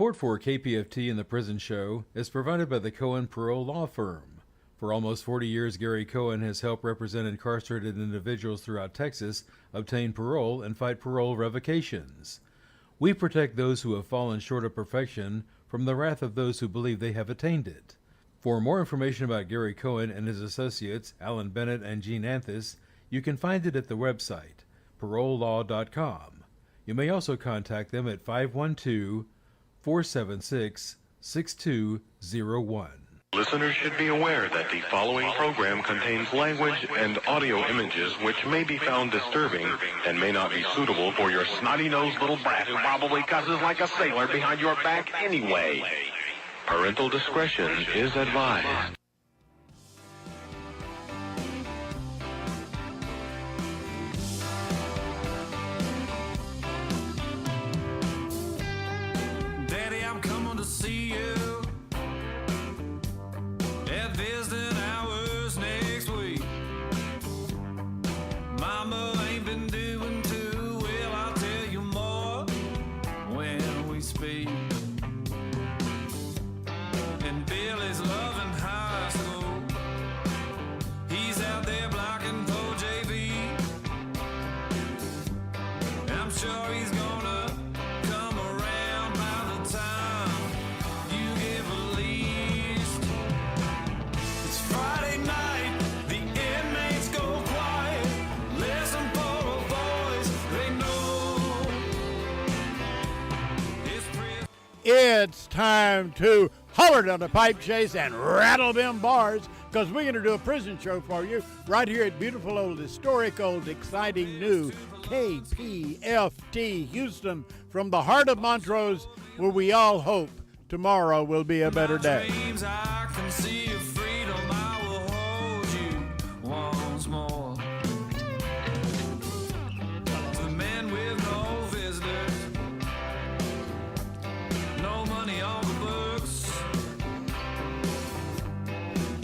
Support for KPFT and The Prison Show is provided by the Cohen Parole Law Firm. For almost 40 years, Gary Cohen has helped represent incarcerated individuals throughout Texas obtain parole and fight parole revocations. We protect those who have fallen short of perfection from the wrath of those who believe they have attained it. For more information about Gary Cohen and his associates, Alan Bennett and Gene Anthis, you can find it at the website, parolelaw.com. You may also contact them at 512-476-6201. Listeners should be aware that the following program contains language and audio images which may be found disturbing and may not be suitable for your snotty-nosed little brat who probably cusses like a sailor behind your back anyway. Parental discretion is advised. Daddy, I'm coming to see you. Visiting hours next week. Mama ain't been doing too well. I'll tell you more when we speak. And Billy's loving high school. He's out there blocking for JV. I'm sure he's gonna come around by the time you give a least. Friday night, the inmates go quiet. Listen for a voice they know. It's time to holler down the pipe chase and rattle them bars, because we're going to do a prison show for you right here at beautiful old, historic old, exciting new KPFT Houston, from the heart of Montrose, where we all hope tomorrow will be a better day. Dreams, I can see your freedom. I will hold you once more. To the men with no visitors, no money on the books.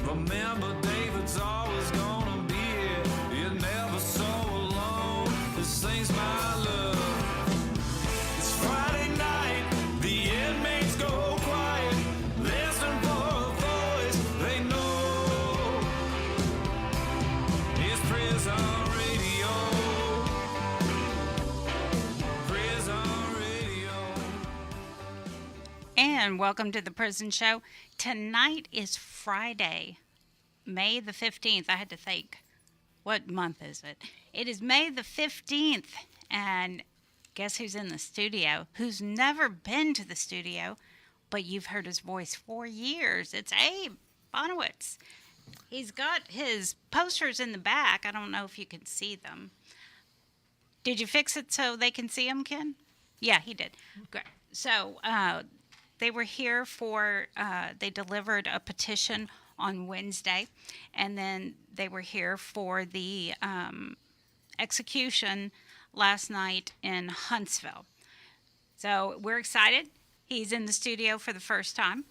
Remember, David's always gonna be here. You're never so alone. This thing's my love. It's Friday night. The inmates go quiet. Listen for a voice they know. It's prison radio. Prison radio. And welcome to the Prison Show. Tonight is Friday, May the 15th. I had to think, what month is it? It is May the 15th. And guess who's in the studio? Who's never been to the studio, but you've heard his voice for years. It's Abe Bonowitz. He's got his posters in the back. I don't know if you can see them. Did you fix it so they can see them, Ken? Yeah, he did. Great. So they were here for, they delivered a petition on Wednesday, and then they were here for the execution last night in Huntsville. So we're excited. He's in the studio for the first time.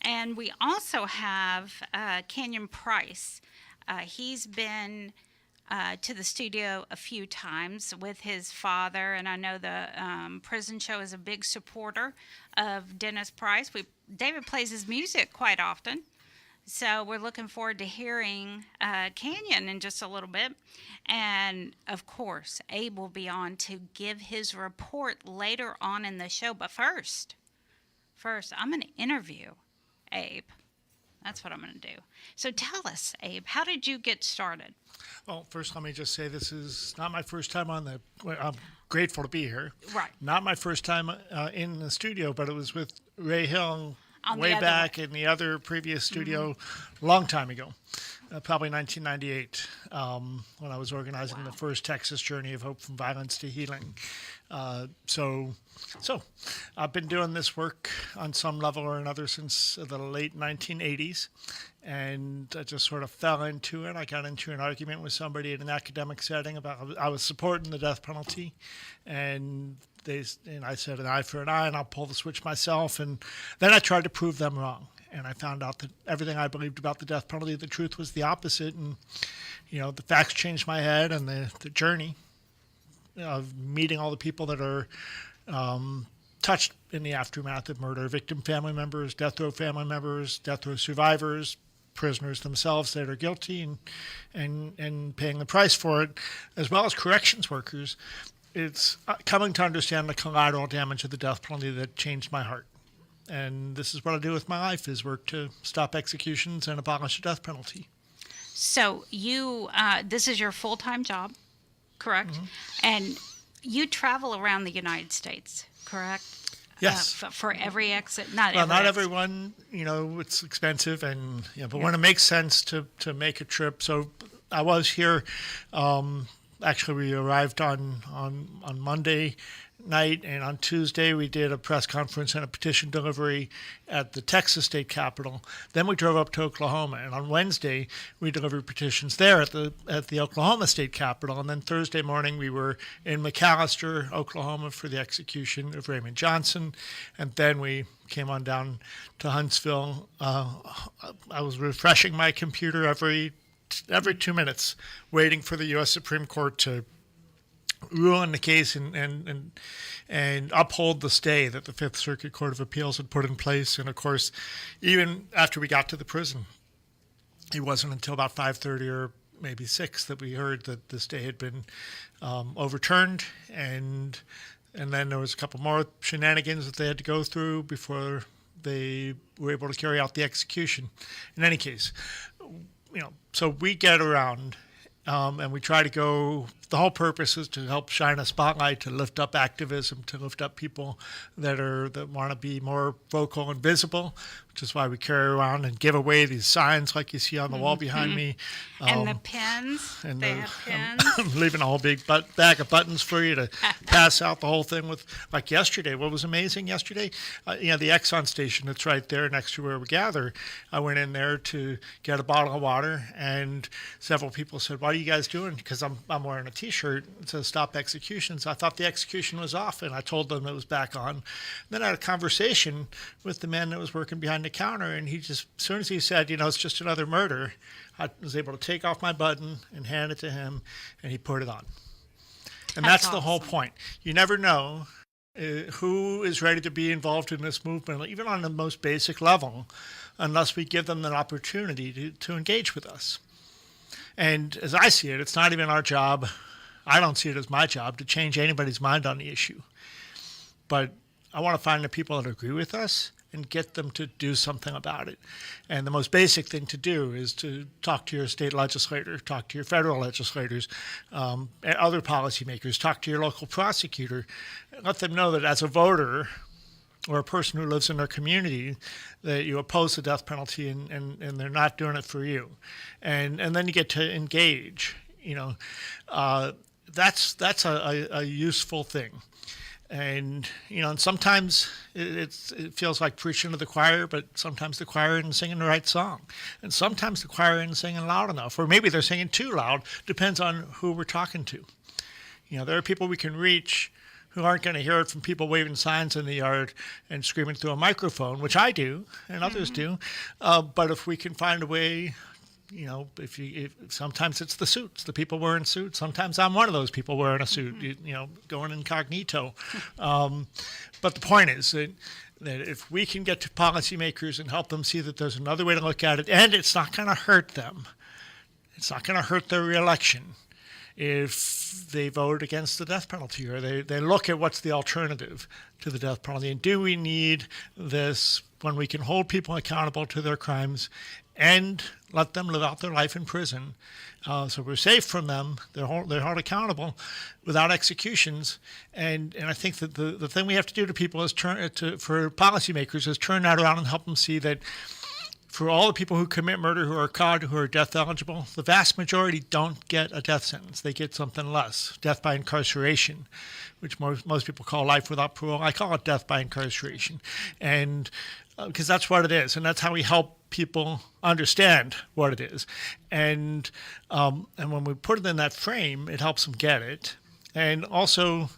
And we also have Kenyon Price. He's been to the studio a few times with his father, and I know the Prison Show is a big supporter of Dennis Price. David plays his music quite often, so we're looking forward to hearing Kenyon in just a little bit. And, of course, Abe will be on to give his report later on in the show. But first, I'm going to interview Abe. That's what I'm going to do. So tell us, Abe, how did you get started? Well, first, let me just say this is not my first time on I'm grateful to be here. Right. Not my first time in the studio, but it was with Ray Hill On way the other back in the other previous studio, long time ago, probably 1998, when I was organizing the first Texas Journey of Hope from Violence to Healing. So I've been doing this work on some level or another since the late 1980s, and I just sort of fell into it. I got into an argument with somebody in an academic setting about I was supporting the death penalty, and I said an eye for an eye, and I'll pull the switch myself. And then I tried to prove them wrong, and I found out that everything I believed about the death penalty, the truth was the opposite. And the facts changed my head, and the journey of meeting all the people that are touched in the aftermath of murder, victim family members, death row family members, death row survivors, prisoners themselves that are guilty and paying the price for it, as well as corrections workers. It's coming to understand the collateral damage of the death penalty that changed my heart. And this is what I do with my life, is work to stop executions and abolish the death penalty. So you, this is your full-time job, correct? And you travel around the United States, correct? Yes. For every exit, Not everyone, it's expensive, and but when it makes sense to make a trip. So I was here. Actually, we arrived on Monday night, and on Tuesday we did a press conference and a petition delivery at the Texas state capitol. Then we drove up to Oklahoma, and on Wednesday we delivered petitions there at the Oklahoma state capitol. And then Thursday morning we were in McAlester, Oklahoma, for the execution of Raymond Johnson, and then we came on down to Huntsville. I was refreshing my computer every 2 minutes, waiting for the U.S. Supreme Court to rule in the case and uphold the stay that the Fifth Circuit Court of Appeals had put in place. And of course, even after we got to the prison, it wasn't until about 5:30 or maybe 6 that we heard that the stay had been overturned, and then there was a couple more shenanigans that they had to go through before they were able to carry out the execution. In any case, so we get around, and we try to go. The whole purpose is to help shine a spotlight, to lift up activism, to lift up people that want to be more vocal and visible, which is why we carry around and give away these signs like you see on the wall behind me. And the pins. And They have pins. I'm leaving a whole big bag of buttons for you to pass out the whole thing with. Like yesterday, what was amazing yesterday? The Exxon station that's right there next to where we gather. I went in there to get a bottle of water, and several people said, "What are you guys doing?" Because I'm wearing a T-shirt that says "Stop Executions." I thought the execution was off, and I told them it was back on. Then I had a conversation with the man that was working behind the counter, and he just, as soon as he said, it's just another murder, I was able to take off my button and hand it to him, and he put it on. And that's the whole point. You never know who is ready to be involved in this movement, even on the most basic level, unless we give them an opportunity to engage with us. And as I see it, it's not even our job. I don't see it as my job to change anybody's mind on the issue. But I want to find the people that agree with us and get them to do something about it. And the most basic thing to do is to talk to your state legislator, talk to your federal legislators, and other policymakers, talk to your local prosecutor, let them know that as a voter or a person who lives in their community, that you oppose the death penalty and they're not doing it for you. And then you get to engage. That's a useful thing. And and sometimes it feels like preaching to the choir, but sometimes the choir isn't singing the right song, and sometimes the choir isn't singing loud enough, or maybe they're singing too loud. Depends on who we're talking to. There are people we can reach who aren't going to hear it from people waving signs in the yard and screaming through a microphone, which I do and others do. But if we can find a way. If sometimes it's the suits, the people wearing suits. Sometimes I'm one of those people wearing a suit, going incognito. But the point is that if we can get to policymakers and help them see that there's another way to look at it, and it's not going to hurt them, it's not going to hurt their reelection if they vote against the death penalty, or they look at what's the alternative to the death penalty. And do we need this when we can hold people accountable to their crimes and let them live out their life in prison, so we're safe from them, they're held accountable without executions. And I think that the thing we have to do to people is for policymakers is turn that around and help them see that for all the people who commit murder, who are caught, who are death eligible, the vast majority don't get a death sentence. They get something less, death by incarceration, which most people call life without parole. I call it death by incarceration, and because that's what it is, and that's how we help people understand what it is. And when we put it in that frame, it helps them get it. And also,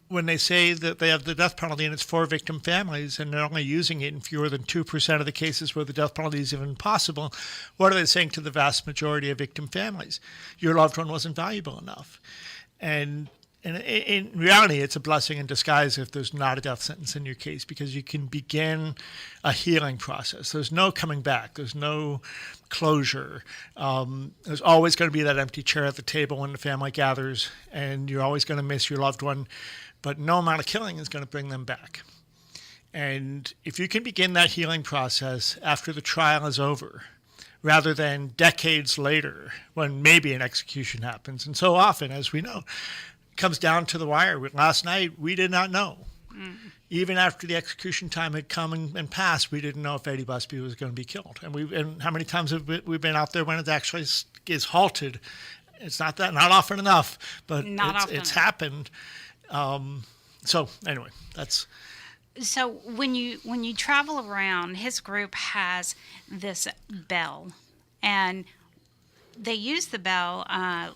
when they say that they have the death penalty and it's for victim families and they're only using it in fewer than 2% of the cases where the death penalty is even possible, what are they saying to the vast majority of victim families? Your loved one wasn't valuable enough. And And in reality, it's a blessing in disguise if there's not a death sentence in your case, because you can begin a healing process. There's no coming back. There's no closure. There's always going to be that empty chair at the table when the family gathers, and you're always going to miss your loved one, but no amount of killing is going to bring them back. And if you can begin that healing process after the trial is over, rather than decades later when maybe an execution happens, and so often, as we know, comes down to the wire. Last night, we did not know. Even after the execution time had come and passed, we didn't know if Eddie Busby was going to be killed. And how many times have we been out there when it actually is halted? It's not often enough, but it's happened. So anyway, that's. So when you travel around, his group has this bell, and they use the bell.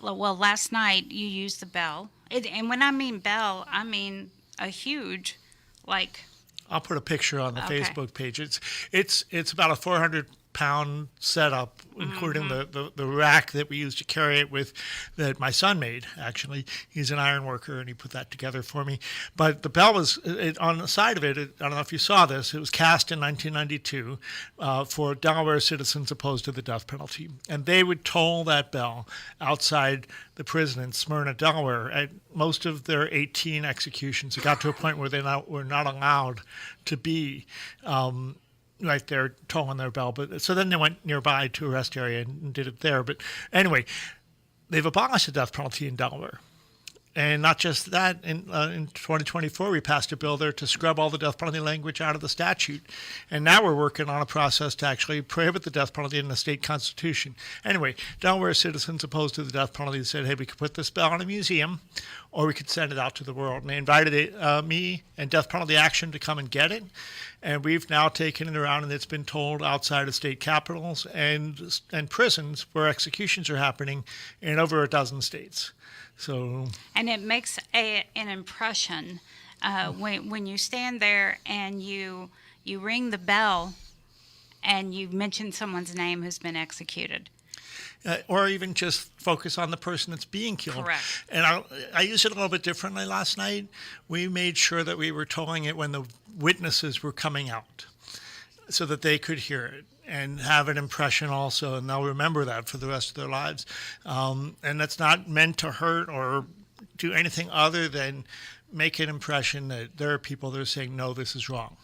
Well, last night you used the bell. And when I mean bell, I mean a huge, like. I'll put a picture on the Facebook page. It's about a 400-pound setup, including the rack that we use to carry it with, that my son made. Actually, he's an iron worker, and he put that together for me. But the bell was on the side of it. I don't know if you saw this. It was cast in 1992 for Delaware citizens opposed to the death penalty, and they would toll that bell outside the prison in Smyrna, Delaware, at most of their 18 executions. It got to a point where they were not allowed to be right there tolling their bell. But so then they went nearby to a rest area and did it there. But anyway, they've abolished the death penalty in Delaware. And not just that, in 2024, we passed a bill there to scrub all the death penalty language out of the statute. And now we're working on a process to actually prohibit the death penalty in the state constitution. Anyway, Delaware citizens opposed to the death penalty said, hey, we could put this bell in a museum, or we could send it out to the world. And they invited me and Death Penalty Action to come and get it. And we've now taken it around, and it's been told outside of state capitals and prisons where executions are happening in over a dozen states. So, and it makes an impression when you stand there and you ring the bell and you mention someone's name who's been executed. Or even just focus on the person that's being killed. Correct. And I used it a little bit differently last night. We made sure that we were tolling it when the witnesses were coming out, so that they could hear it and have an impression also, and they'll remember that for the rest of their lives. And that's not meant to hurt or do anything other than make an impression that there are people that are saying, no, this is wrong.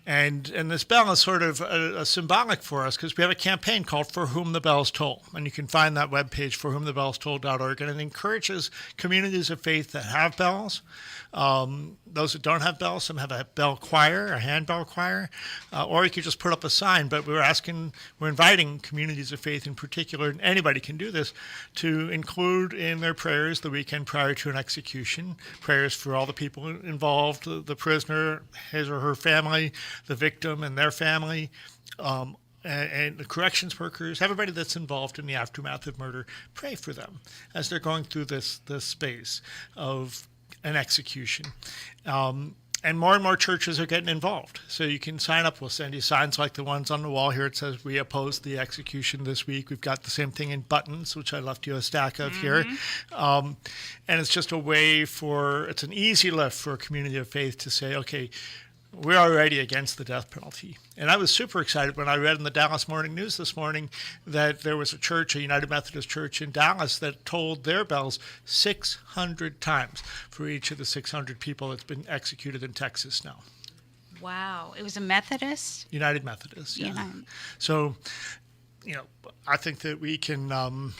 And this bell is sort of a symbolic for us, because we have a campaign called For Whom the Bells Toll. And you can find that webpage, forwhomthebellstoll.org. And it encourages communities of faith that have bells. Those that don't have bells, some have a bell choir, a handbell choir, or you could just put up a sign. But we're inviting communities of faith in particular, and anybody can do this, to include in their prayers the weekend prior to an execution, prayers for all the people involved, the prisoner, his or her family, the victim and their family, and the corrections workers, everybody that's involved in the aftermath of murder. Pray for them as they're going through this space of an execution. And more churches are getting involved. So you can sign up. We'll send you signs like the ones on the wall here. It says, we oppose the execution this week. We've got the same thing in buttons, which I left you a stack of here. And it's just a way it's an easy lift for a community of faith to say, okay, we're already against the death penalty. And I was super excited when I read in the Dallas Morning News this morning that there was a church, a United Methodist Church in Dallas, that tolled their bells 600 times for each of the 600 people that's been executed in Texas now. Wow. It was a Methodist? United Methodist, yeah. So, I think that we can...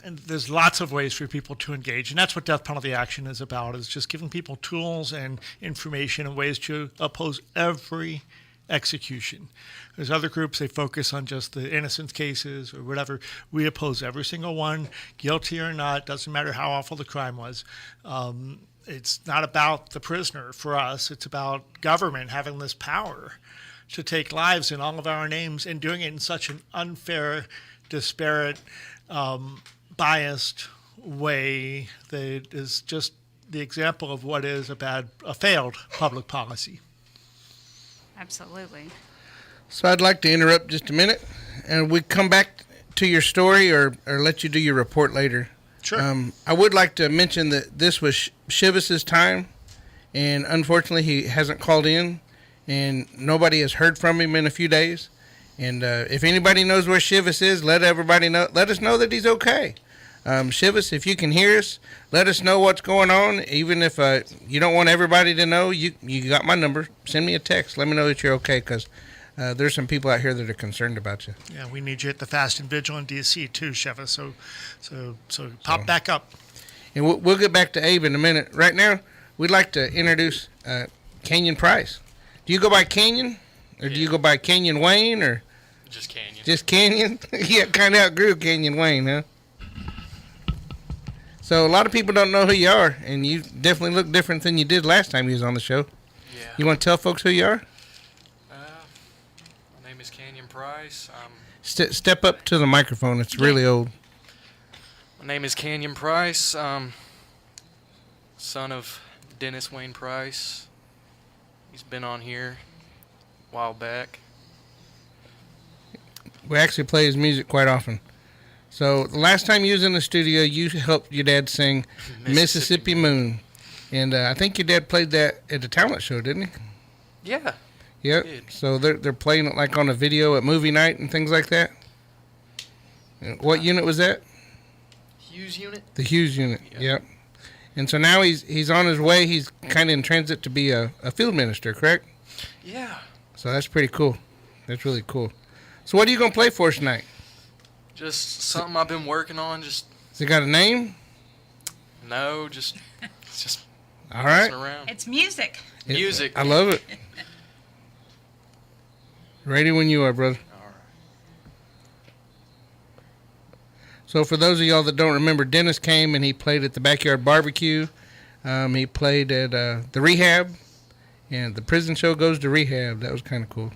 and there's lots of ways for people to engage, and that's what Death Penalty Action is about, is just giving people tools and information and ways to oppose every execution. There's other groups, they focus on just the innocent cases or whatever. We oppose every single one, guilty or not, doesn't matter how awful the crime was. It's not about the prisoner for us, it's about government having this power to take lives in all of our names and doing it in such an unfair, disparate, biased way that is just the example of what is a failed public policy. Absolutely. So I'd like to interrupt just a minute, and we come back to your story or let you do your report later. Sure. I would like to mention that this was Chivas' time, and unfortunately he hasn't called in, and nobody has heard from him in a few days. And if anybody knows where Chivas is, let everybody know. Let us know that he's okay. Chivas, if you can hear us, let us know what's going on. Even if you don't want everybody to know, you got my number. Send me a text. Let me know that you're okay, because there's some people out here that are concerned about you. Yeah, we need you at the Fast and Vigilant DC too, Sheva. So pop back up. And we'll get back to Abe in a minute. Right now, we'd like to introduce Canyon Price. Do you go by Canyon, or do you go by Canyon Wayne, or just Canyon? Just Canyon? Yeah, kind of outgrew Canyon Wayne, huh? So a lot of people don't know who you are, and you definitely look different than you did last time you was on the show. Yeah. You want to tell folks who you are? My name is Canyon Price. Step up to the microphone. It's really old. My name is Canyon Price. Son of Dennis Wayne Price. He's been on here a while back. We actually play his music quite often. So the last time you was in the studio, you helped your dad sing Mississippi Moon. And I think your dad played that at the talent show, didn't he? Yeah. Yep. So they're playing it like on a video at movie night and things like that. What unit was that? Hughes unit? The Hughes unit. Yep. And so now he's on his way. He's kind of in transit to be a field minister, correct? Yeah. So that's pretty cool. That's really cool. So what are you going to play for us tonight? Just something I've been working on. Just. Has it got a name? No, just all right. Around. It's music. Music. I love it. Ready when you are, brother. All right. So for those of y'all that don't remember, Dennis came and he played at the Backyard Barbecue. He played at the Rehab, and the prison show goes to Rehab. That was kind of cool.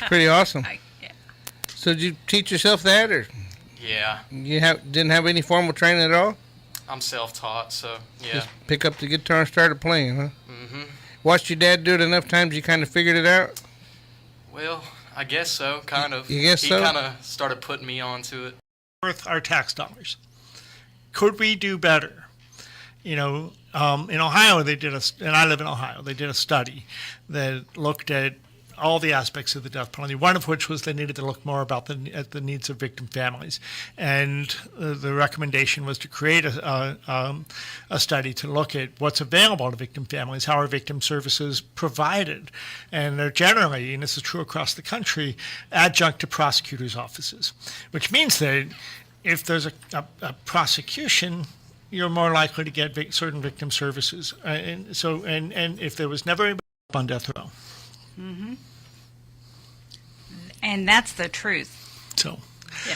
pretty awesome. Yeah. So did you teach yourself that, or Yeah, you didn't have any formal training at all? I'm self-taught, so yeah. Just pick up the guitar and started playing, huh? Mm-hmm. Watched your dad do it enough times you kind of figured it out? Well, I guess so, kind of. You guess he so? He kind of started putting me onto it. Worth our tax dollars. Could we do better? You know, in Ohio, and I live in Ohio, they did a study that looked at all the aspects of the death penalty, one of which was they needed to look more at the needs of victim families. And the recommendation was to create a study to look at what's available to victim families, how are victim services provided. And they're generally, and this is true across the country, adjunct to prosecutors' offices, which means that if there's a prosecution, you're more likely to get certain victim services. And if there was never anybody on death row. Mm-hmm. And that's the truth. So, yeah.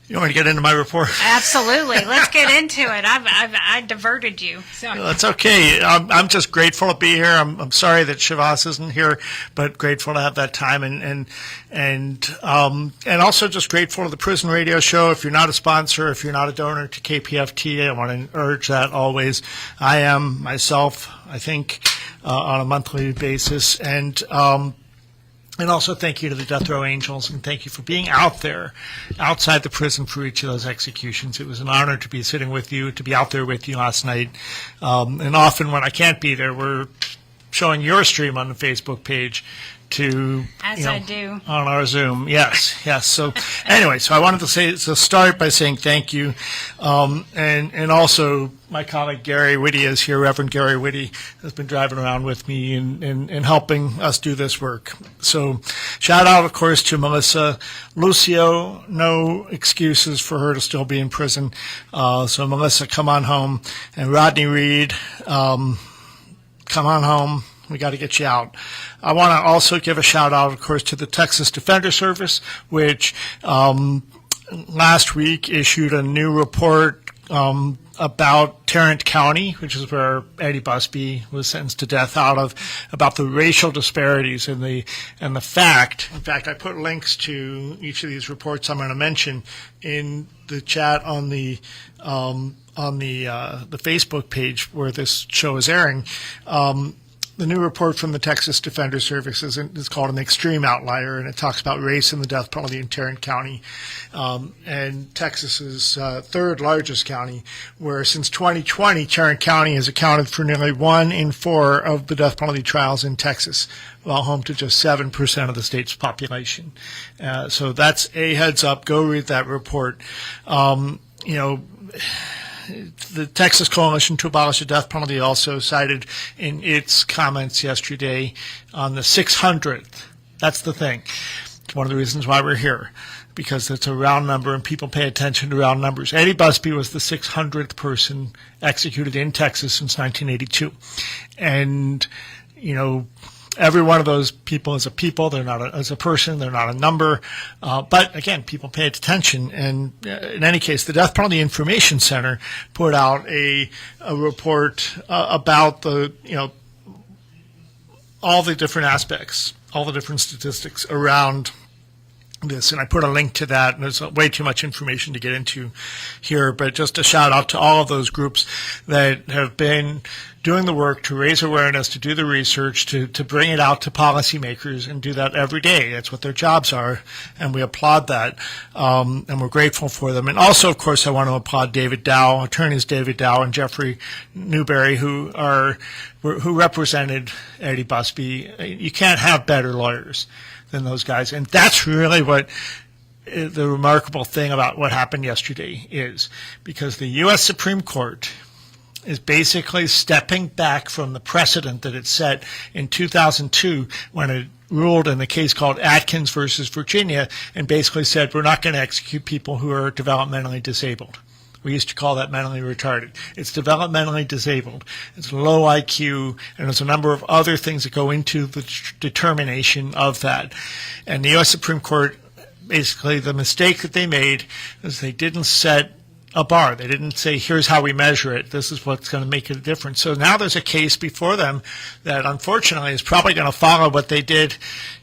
You want me to get into my report? Absolutely. Let's get into it. I diverted you. So. That's okay. I'm just grateful to be here. I'm sorry that Chivas isn't here, but grateful to have that time and also just grateful to the Prison Radio Show. If you're not a sponsor, if you're not a donor to KPFT, I want to urge that always. I am myself, I think, on a monthly basis, and also thank you to the Death Row Angels, and thank you for being out there, outside the prison for each of those executions. It was an honor to be sitting with you, to be out there with you last night. And often when I can't be there, we're showing your stream on the Facebook page I do on our Zoom. Yes. So anyway, so I wanted to start by saying thank you, and also my colleague Gary Whitty is here. Reverend Gary Whitty has been driving around with me and helping us do this work. So shout out, of course, to Melissa Lucio. No excuses for her to still be in prison. So Melissa, come on home, and Rodney Reed, come on home. We got to get you out. I want to also give a shout out, of course, to the Texas Defender Service, which last week issued a new report about Tarrant County, which is where Eddie Busby was sentenced to death out of, about the racial disparities and the fact. In fact, I put links to each of these reports I'm going to mention in the chat on the Facebook page where this show is airing. The new report from the Texas Defender Service is called An Extreme Outlier, and it talks about race and the death penalty in Tarrant County, and Texas's third largest county, where since 2020, Tarrant County has accounted for nearly 1 in 4 of the death penalty trials in Texas, while home to just 7% of the state's population. So that's a heads up. Go read that report. The Texas Coalition to Abolish the Death Penalty also cited in its comments yesterday on the 600th. That's the thing. It's one of the reasons why we're here, because it's a round number and people pay attention to round numbers. Eddie Busby was the 600th person executed in Texas since 1982. And, every one of those people is a people. They're not as a person. They're not a number. But again, people pay attention. And in any case, the Death Penalty Information Center put out a report about all the different aspects, all the different statistics around this, and I put a link to that, and there's way too much information to get into here, but just a shout out to all of those groups that have been doing the work to raise awareness, to do the research, to bring it out to policymakers, and do that every day. That's what their jobs are, and we applaud that, and we're grateful for them. And also, of course, I want to applaud David Dow, attorneys David Dow and Jeffrey Newberry, who represented Eddie Busby. You can't have better lawyers than those guys. And that's really what the remarkable thing about what happened yesterday is, because the U.S. Supreme Court is basically stepping back from the precedent that it set in 2002 when it ruled in the case called Atkins versus Virginia, and basically said we're not going to execute people who are developmentally disabled. We used to call that mentally retarded. It's developmentally disabled. It's low IQ, and there's a number of other things that go into the determination of that. And the U.S. Supreme Court, basically the mistake that they made is they didn't set a bar. They didn't say, here's how we measure it. This is what's going to make it a difference. So now there's a case before them that unfortunately is probably going to follow what they did.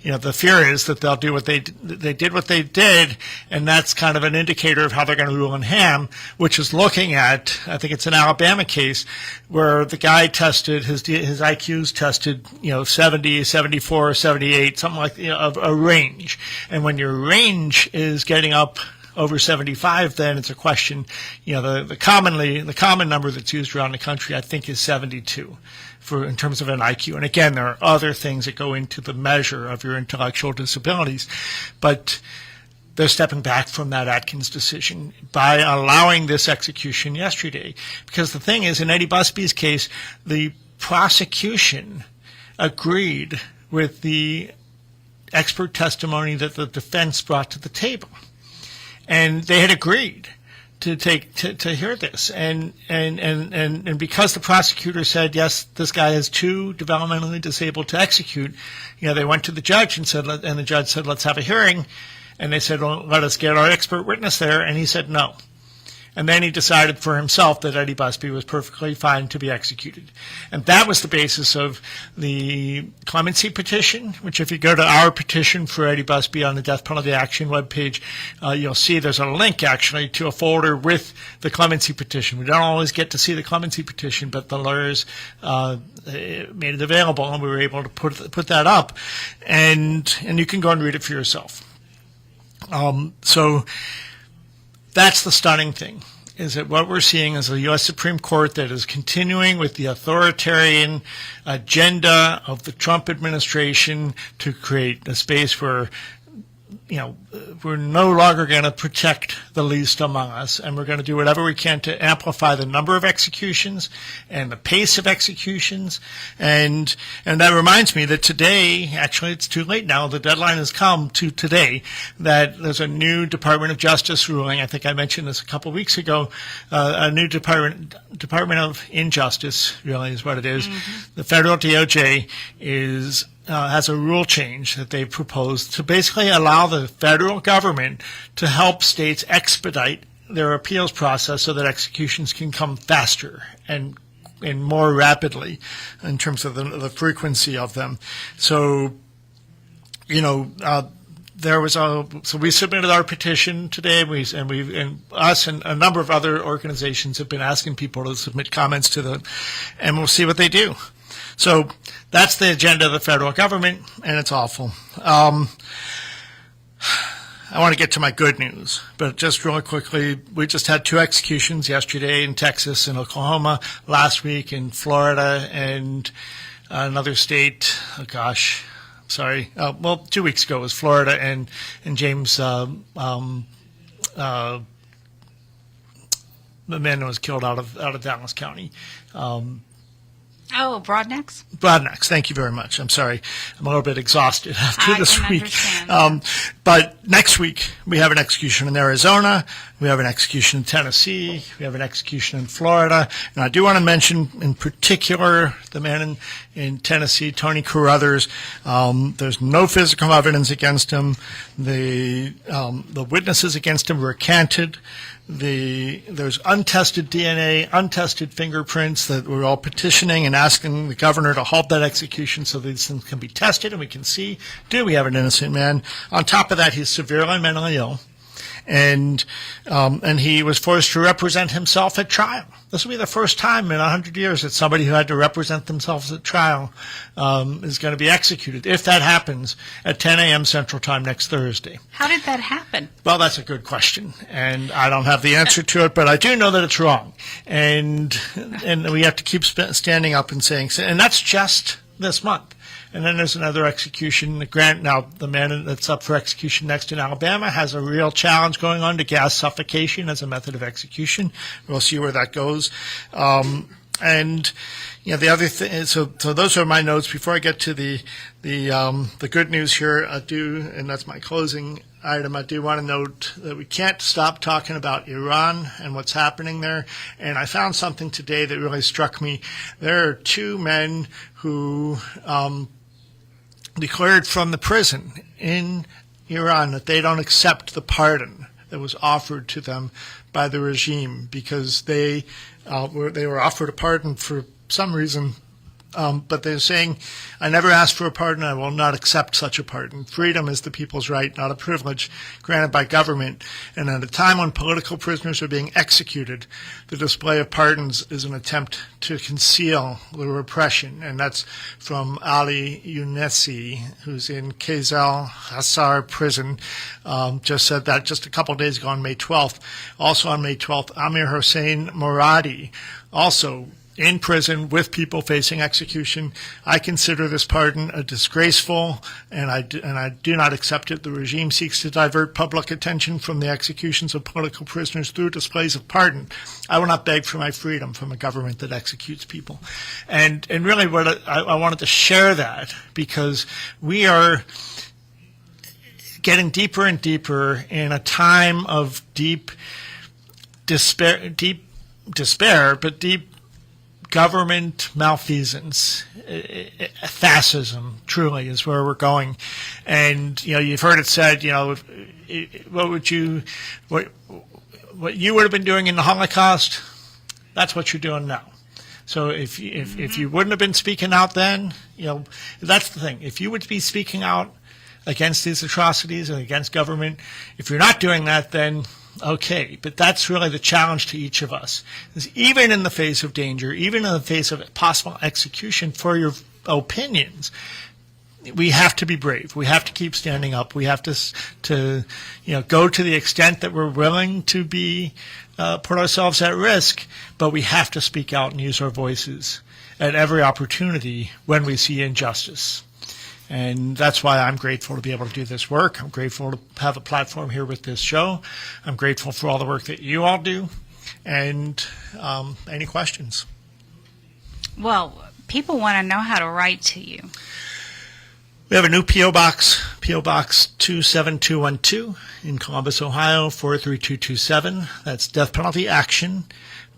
The fear is that they'll do what they did what they did, and that's kind of an indicator of how they're going to rule in Ham, which is looking at, I think it's an Alabama case, where the guy tested, his IQs tested, 70, 74, 78, something like, a range. And when your range is getting up over 75, then it's a question. The common number that's used around the country, I think, is 72 in terms of an IQ. And again, there are other things that go into the measure of your intellectual disabilities, but they're stepping back from that Atkins decision by allowing this execution yesterday. Because the thing is, in Eddie Busby's case, the prosecution agreed with the expert testimony that the defense brought to the table. And they had agreed to hear this, and because the prosecutor said, yes, this guy is too developmentally disabled to execute, they went to the judge and the judge said, let's have a hearing, and they said, well, let us get our expert witness there, and he said no. And then he decided for himself that Eddie Busby was perfectly fine to be executed. And that was the basis of the clemency petition, which if you go to our petition for Eddie Busby on the Death Penalty Action webpage, you'll see there's a link actually to a folder with the clemency petition. We don't always get to see the clemency petition, but the lawyers made it available, and we were able to put that up. And you can go and read it for yourself. So that's the stunning thing, is that what we're seeing is a U.S. Supreme Court that is continuing with the authoritarian agenda of the Trump administration to create a space where, we're no longer going to protect the least among us, and we're going to do whatever we can to amplify the number of executions and the pace of executions. And that reminds me that today, actually it's too late now, the deadline has come to today, that there's a new Department of Justice ruling. I think I mentioned this a couple of weeks ago. A new Department of Injustice, really is what it is. Mm-hmm. The federal DOJ has a rule change that they proposed to basically allow the federal government to help states expedite their appeals process so that executions can come faster and more rapidly in terms of the frequency of them. So, so we submitted our petition today, and us and a number of other organizations have been asking people to submit comments to and we'll see what they do. So that's the agenda of the federal government, and it's awful. I want to get to my good news, but just really quickly, we just had 2 executions yesterday in Texas and Oklahoma, last week in Florida and another state. Oh, gosh, sorry. 2 weeks ago was Florida and James, the man that was killed out of Dallas County. Broadnecks? Broadnecks, thank you very much. I'm sorry. I'm a little bit exhausted after this week. But next week, we have an execution in Arizona. We have an execution in Tennessee. We have an execution in Florida. And I do want to mention, in particular, the man in Tennessee, Tony Carruthers. There's no physical evidence against him. The witnesses against him were recanted. There's untested DNA, untested fingerprints that we're all petitioning and asking the governor to halt that execution so these things can be tested and we can see, do we have an innocent man? On top of that, he's severely mentally ill, and he was forced to represent himself at trial. This will be the first time in 100 years that somebody who had to represent themselves at trial is going to be executed, if that happens, at 10 a.m. Central Time next Thursday. How did that happen? Well, that's a good question, and I don't have the answer to it, but I do know that it's wrong. And we have to keep standing up and saying, and that's just this month. And then there's another execution. Now, the man that's up for execution next in Alabama has a real challenge going on to gas suffocation as a method of execution. We'll see where that goes. And the other thing is, so those are my notes. Before I get to the good news here, and that's my closing item, I do want to note that we can't stop talking about Iran and what's happening there. And I found something today that really struck me. There are 2 men who declared from the prison in Iran that they don't accept the pardon that was offered to them by the regime, because they were offered a pardon for some reason. But they're saying, I never asked for a pardon. I will not accept such a pardon. Freedom is the people's right, not a privilege granted by government. And at a time when political prisoners are being executed, the display of pardons is an attempt to conceal the repression. And that's from Ali Younesi, who's in Kezel Hassar prison. Just said that just a couple of days ago on May 12th. Also on May 12th, Amir Hossein Moradi, also in prison with people facing execution. I consider this pardon a disgraceful, and I do not accept it. The regime seeks to divert public attention from the executions of political prisoners through displays of pardon. I will not beg for my freedom from a government that executes people. And really what I wanted to share that, because we are getting deeper and deeper in a time of deep despair, but deep government malfeasance. Fascism truly is where we're going. And you've heard it said, what you would have been doing in the Holocaust, that's what you're doing now. So if you wouldn't have been speaking out then, that's the thing. If you would be speaking out against these atrocities and against government, if you're not doing that, then okay. But that's really the challenge to each of us. Is even in the face of danger, even in the face of possible execution for your opinions, we have to be brave. We have to keep standing up. We have to go to the extent that we're willing to be put ourselves at risk, but we have to speak out and use our voices at every opportunity when we see injustice. And that's why I'm grateful to be able to do this work. I'm grateful to have a platform here with this show. I'm grateful for all the work that you all do. And any questions? Well, people want to know how to write to you. We have a new P.O. Box, P.O. Box 27212 in Columbus, Ohio, 43227. That's Death Penalty Action,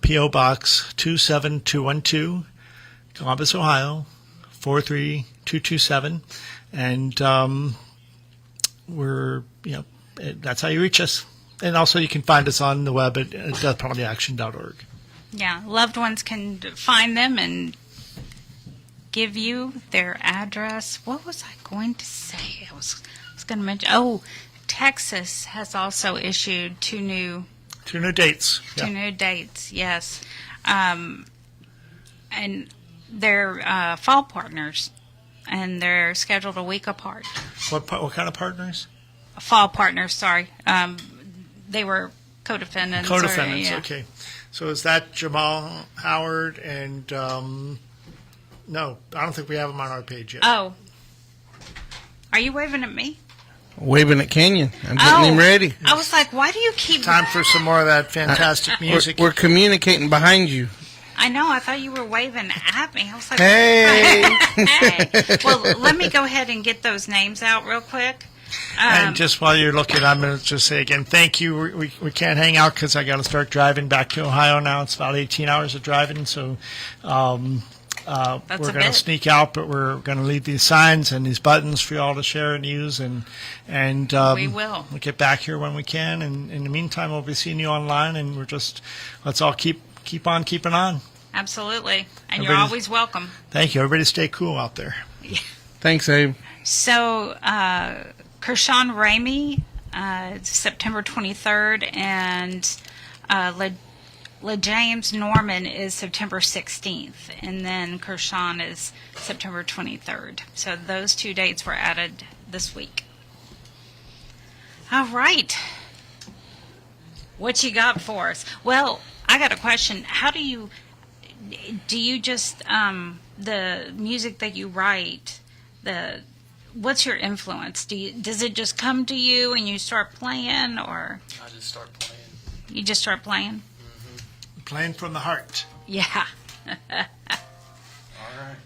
P.O. Box 27212, Columbus, Ohio, 43227. And that's how you reach us. And also you can find us on the web at deathpenaltyaction.org. Yeah, loved ones can find them and give you their address. What was I going to say? I was going to mention. Oh, Texas has also issued two new dates. Two new dates. Yes, and they're fall partners, and they're scheduled a week apart. What kind of partners? Fall partners. Sorry, they were co-defendants. Co-defendants. Yeah. Okay. So is that Jamal Howard and? No, I don't think we have them on our page yet. Oh. Are you waving at me? Waving at Kenyon. I'm getting him ready. I was like, why do you keep... Time for some more of that fantastic music. We're communicating behind you. I know. I thought you were waving at me. I was like, hey. Hey. Well, let me go ahead and get those names out real quick. And just while you're looking, I'm going to just say again, thank you. We can't hang out because I got to start driving back to Ohio now. It's about 18 hours of driving, so... we're going to sneak out, but we're going to leave these signs and these buttons for you all to share and use, and we will. We'll get back here when we can. And in the meantime, we'll be seeing you online, and let's all keep on keeping on. Absolutely, and you're always welcome. Thank you. Everybody, stay cool out there. Yeah. Thanks, Abe. So, Kershawn Ramey, September 23rd, and James Norman is September 16th, and then Kershawn is September 23rd. So those two dates were added this week. All right. What you got for us? Well, I got a question. How do you just, the music that you write, what's your influence? Does it just come to you and you start playing, or? I just start playing. You just start playing? Playing from the heart. Yeah. All right.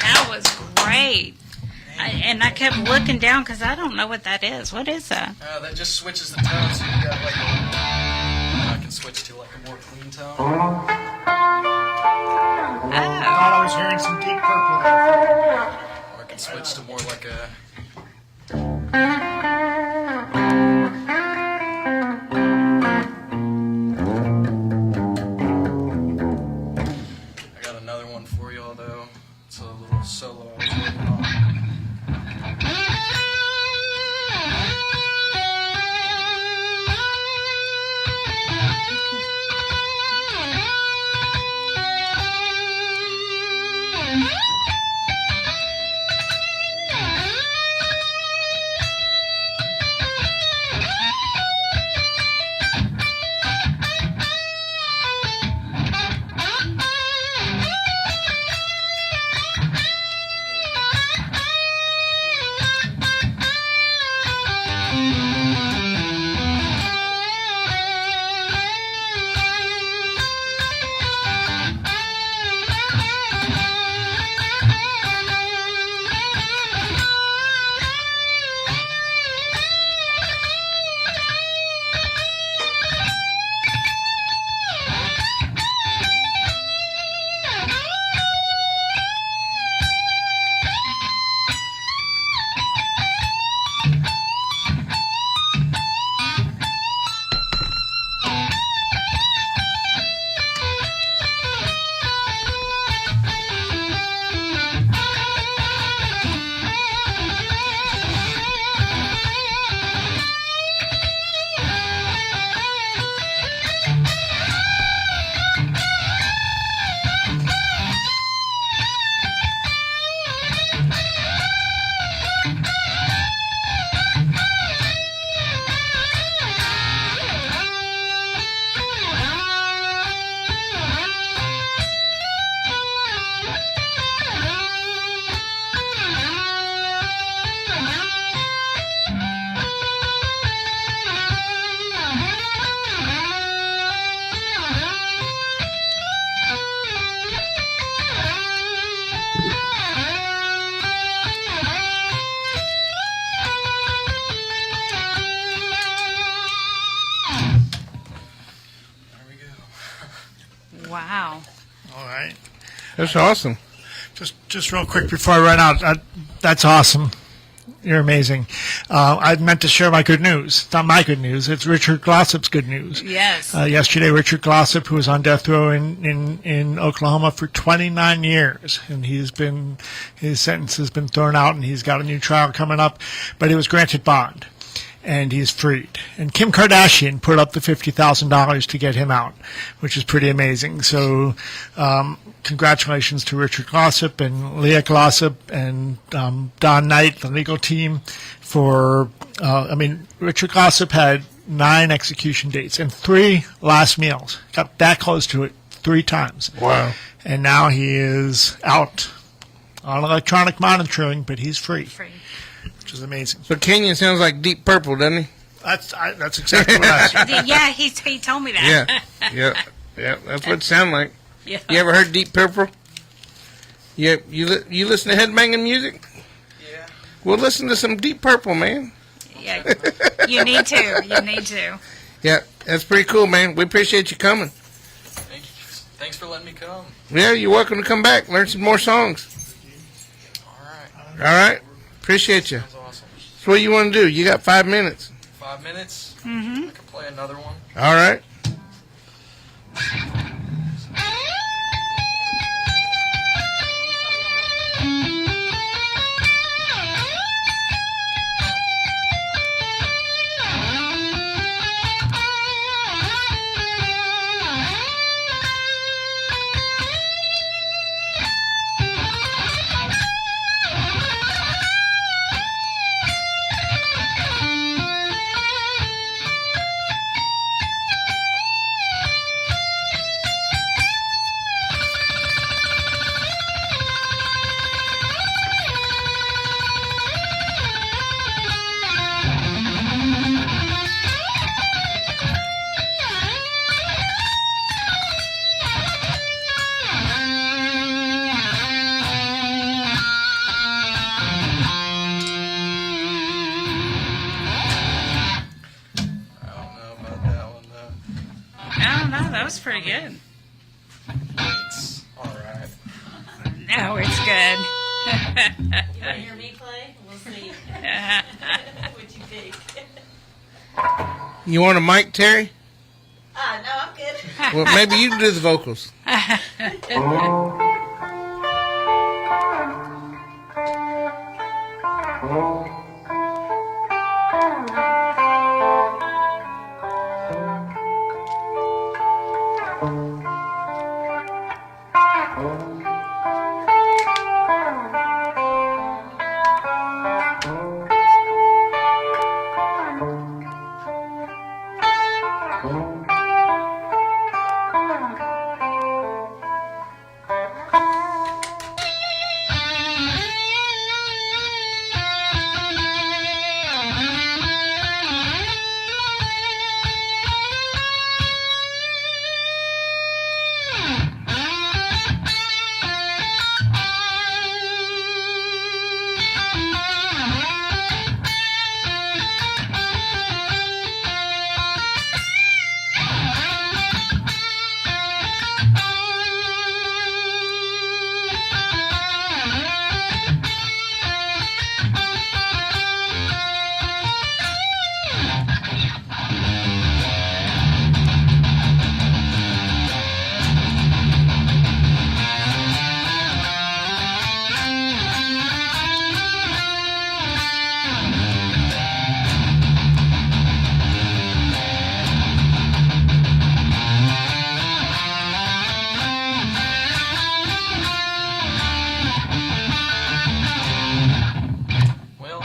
That was great. And I kept looking down because I don't know what that is. What is that? That just switches the tone, so you got like I can switch to like a more clean tone. Oh. thought I was hearing some Deep Purple there. Or I can switch to more like a. I got another one for y'all though. It's a little solo I was working on. Wow. All right. That's awesome. Just real quick before I run out, that's awesome. You're amazing. I meant to share my good news. It's not my good news. It's Richard Glossop's good news. Yes. Yesterday, Richard Glossop, who was on death row in Oklahoma for 29 years, and his sentence has been thrown out, and he's got a new trial coming up, but he was granted bond, and he's freed. And Kim Kardashian put up the $50,000 to get him out, which is pretty amazing. So, congratulations to Richard Glossop and Leah Glossop and Don Knight, the legal team, for, Richard Glossop had 9 execution dates and 3 last meals. Got that close to it 3 times. Wow. And now he is out on electronic monitoring, but he's free, Free. which is amazing. So Kenyon sounds like Deep Purple, doesn't he? That's exactly what I said. Yeah, he told me that. Yeah. Yeah. That's what it sounds like. Yeah. You ever heard Deep Purple? You listen to headbanging music? Yeah. Well, listen to some Deep Purple, man. Yeah. You need to. You need to. Yeah, that's pretty cool, man. We appreciate you coming. Thank you. Thanks for letting me come. Yeah, you're welcome to come back. Learn some more songs. All right. All right? Appreciate you. Sounds awesome. So what you want to do? You got 5 minutes. 5 minutes. Mm-hmm. I can play another one. All right. no, that was pretty good. It's all right. No, it's good. You want to hear me play? We'll see. What'd you think? You want a mic, Terry? No, I'm good. Well, maybe you can do the vocals. Well,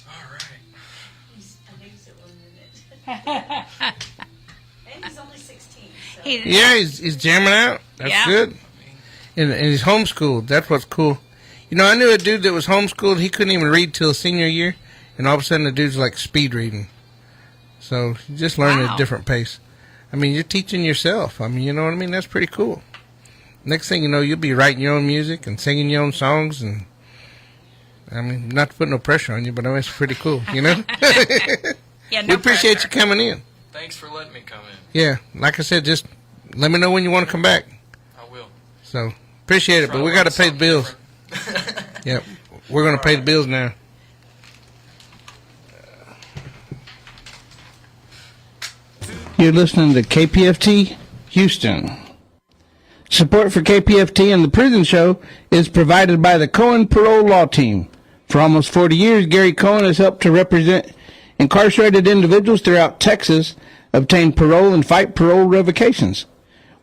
all right. I think he's at 1 minute. And he's only 16. So. Yeah, he's jamming out. That's Yeah. good. And he's homeschooled. That's what's cool. You know, I knew a dude that was homeschooled. He couldn't even read till senior year, and all of a sudden the dude's like speed reading. So you just learn at Wow. a different pace. I mean, you're teaching yourself. I mean, you know what I mean? That's pretty cool. Next thing you know, you'll be writing your own music and singing your own songs. And I mean, not to put no pressure on you, but I mean, it's pretty cool, you know? Yeah, no We appreciate pressure. you coming in. Thanks for letting me come in. Yeah, like I said, just let me know when you want to come back. I will. So, appreciate it, but we got to pay the bills. Yep, we're going to pay the bills now. You're listening to KPFT Houston. Support for KPFT and The Prison Show is provided by the Cohen Parole Law Team. For almost 40 years, Gary Cohen has helped to represent incarcerated individuals throughout Texas, obtain parole, and fight parole revocations.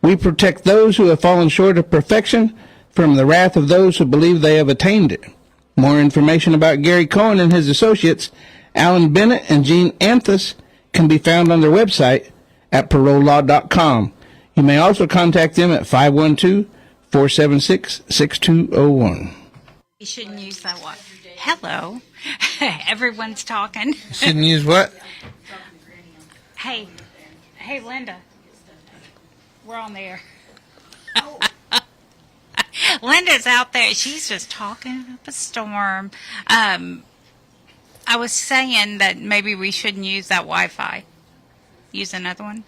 We protect those who have fallen short of perfection from the wrath of those who believe they have attained it. More information about Gary Cohen and his associates, Alan Bennett and Gene Anthus, can be found on their website at parolelaw.com. You may also contact them at 512-476-6201. You shouldn't use that one. Hello. Everyone's talking. Shouldn't use what? Hey, Linda. We're on there. Linda's out there. She's just talking up a storm. I was saying that maybe we shouldn't use that Wi-Fi. Use another one.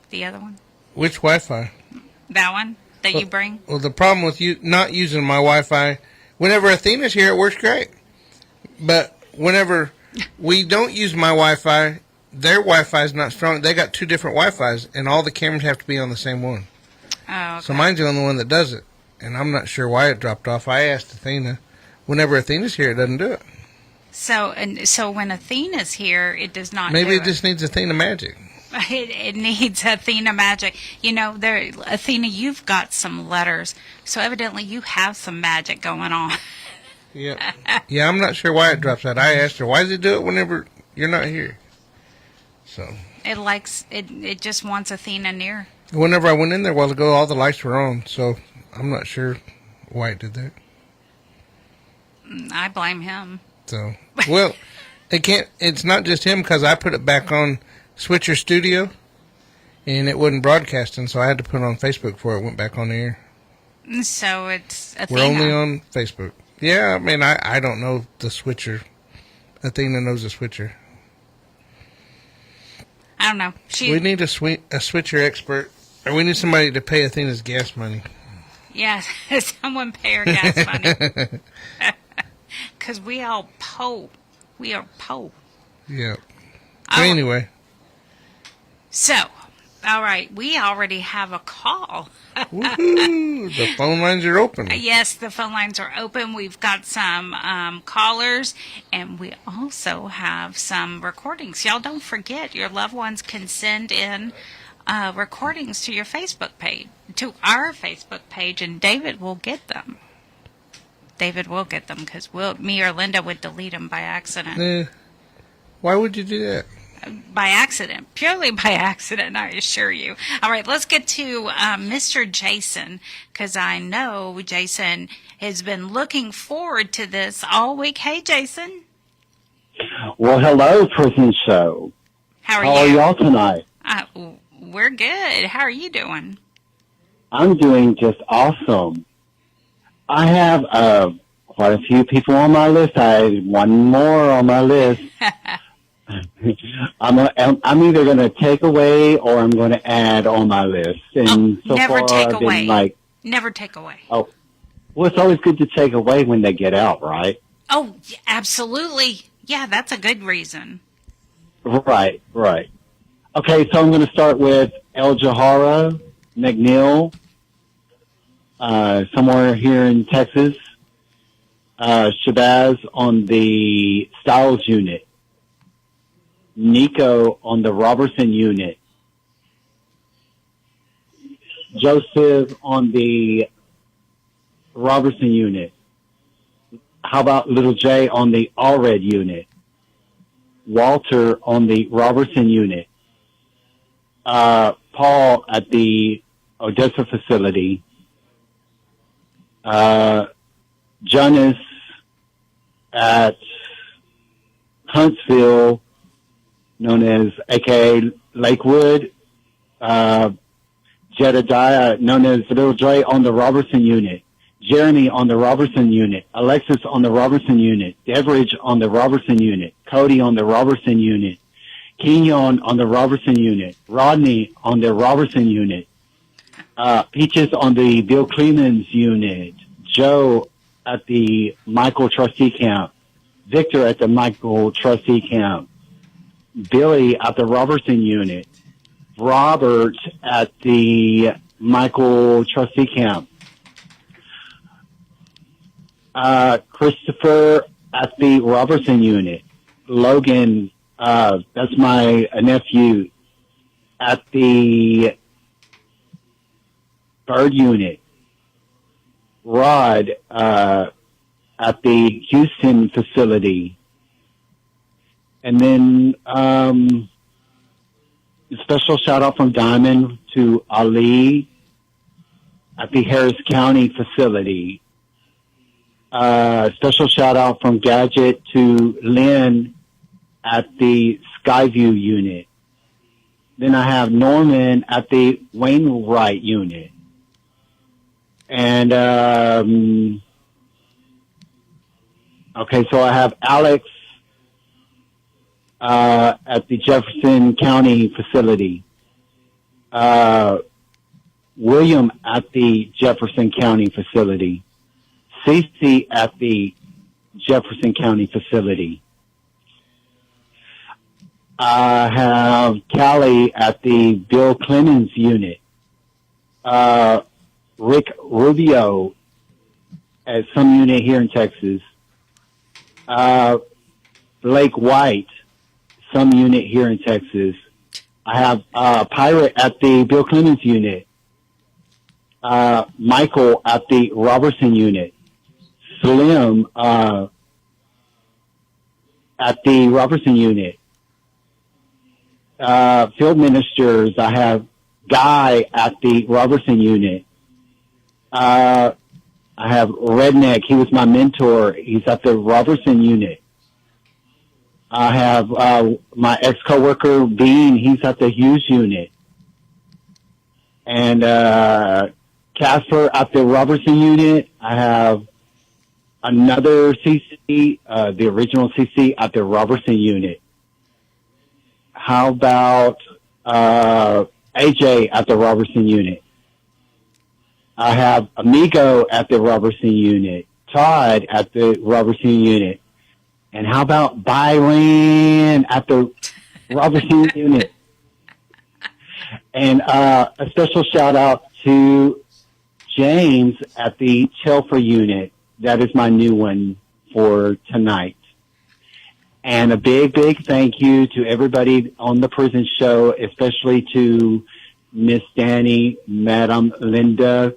The other one. Which Wi-Fi? That one that you bring. Well, the problem with you not using my Wi-Fi, whenever Athena's here, it works great. But whenever we don't use my Wi-Fi, their Wi-Fi is not strong. They got two different Wi-Fis, and all the cameras have to be on the same one. Oh, okay. So mine's the only one that does it, and I'm not sure why it dropped off. I asked Athena. Whenever Athena's here, it doesn't do it. So when Athena's here, it does not. Maybe do it just needs Athena magic. It needs Athena magic. Athena, you've got some letters, so evidently you have some magic going on. Yeah. Yeah, I'm not sure why it drops out. I asked her, why does it do it whenever you're not here? So. It just wants Athena near. Whenever I went in there a while ago, all the lights were on, so I'm not sure why it did that. I blame him. So, well, it's not just him, because I put it back on Switcher Studio, and it wasn't broadcasting, so I had to put it on Facebook before it went back on the air. So it's Athena. We're only on Facebook. Yeah, I mean, I don't know the switcher. Athena knows the switcher. I don't know. We need a switcher expert, or we need somebody to pay Athena's gas money. Yeah, someone pay her gas money. Because we all po. We are po. Yeah. Anyway. So, all right, we already have a call. Woohoo! The phone lines are open. Yes, the phone lines are open. We've got some callers, and we also have some recordings. Y'all don't forget, your loved ones can send in recordings to your Facebook page, to our Facebook page, and David will get them. David will get them, because me or Linda would delete them by accident. Why would you do that? By accident, purely by accident, I assure you. All right, let's get to Mr. Jason, because I know Jason has been looking forward to this all week. Hey, Jason. Well, hello, Prison Show. How are you? How are y'all tonight? We're good. How are you doing? I'm doing just awesome. I have quite a few people on my list. I had one more on my list. I'm either going to take away or I'm going to add on my list. And so never far, take I've away. been Never take away. Oh, well, it's always good to take away when they get out, right? Oh, absolutely. Yeah, that's a good reason. Right. Okay, so I'm going to start with El Jahara McNeil, somewhere here in Texas. Shabazz on the Styles unit. Nico on the Robertson unit. Joseph on the Robertson unit. How about Little J on the Allred unit? Walter on the Robertson unit. Paul at the Odessa facility. Jonas at Huntsville, known as AKA Lakewood. Jedediah, known as Little Dre, on the Robertson unit. Jeremy on the Robertson unit. Alexis on the Robertson unit. Deveridge on the Robertson unit. Cody on the Robertson unit. Kenyon on the Robertson unit. Rodney on the Robertson unit. Peaches on the Bill Clemens unit. Joe at the Michael Trustee Camp. Victor at the Michael Trustee Camp. Billy at the Robertson unit. Robert at the Michael Trustee Camp. Christopher at the Robertson unit. Logan, that's my nephew, at the Bird unit. Rod at the Houston facility. And then special shout out from Diamond to Ali at the Harris County facility. Special shout out from Gadget to Lynn at the Skyview unit. Then I have Norman at the Wainwright unit. And, okay, so I have Alex at the Jefferson County facility. William at the Jefferson County facility. Cece at the Jefferson County facility. I have Callie at the Bill Clemens unit. Rick Rubio at some unit here in Texas. Blake White, some unit here in Texas. I have Pirate at the Bill Clemens unit. Michael at the Robertson unit. Slim at the Robertson unit. Field ministers, I have Guy at the Robertson unit. I have Redneck, he was my mentor. He's at the Robertson unit. I have my ex-coworker, Bean, he's at the Hughes unit. And Casper at the Robertson unit. I have another CC, the original CC at the Robertson unit. How about AJ at the Robertson unit? I have Amigo at the Robertson unit. Todd at the Robertson unit. And how about Byron at the Robertson unit? And a special shout out to James at the Telfer unit. That is my new one for tonight. And a big, big thank you to everybody on the Prison Show, especially to Miss Dani, Madam Linda,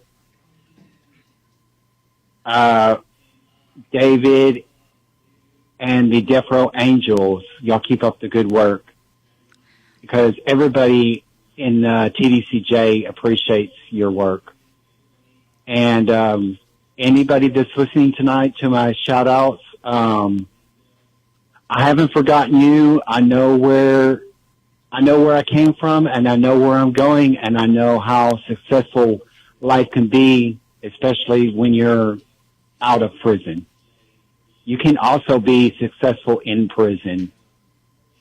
David, and the Death Row Angels. Y'all keep up the good work, because everybody in TDCJ appreciates your work. And anybody that's listening tonight to my shout outs, I haven't forgotten you. I know where I came from, and I know where I'm going, and I know how successful life can be, especially when you're out of prison. You can also be successful in prison,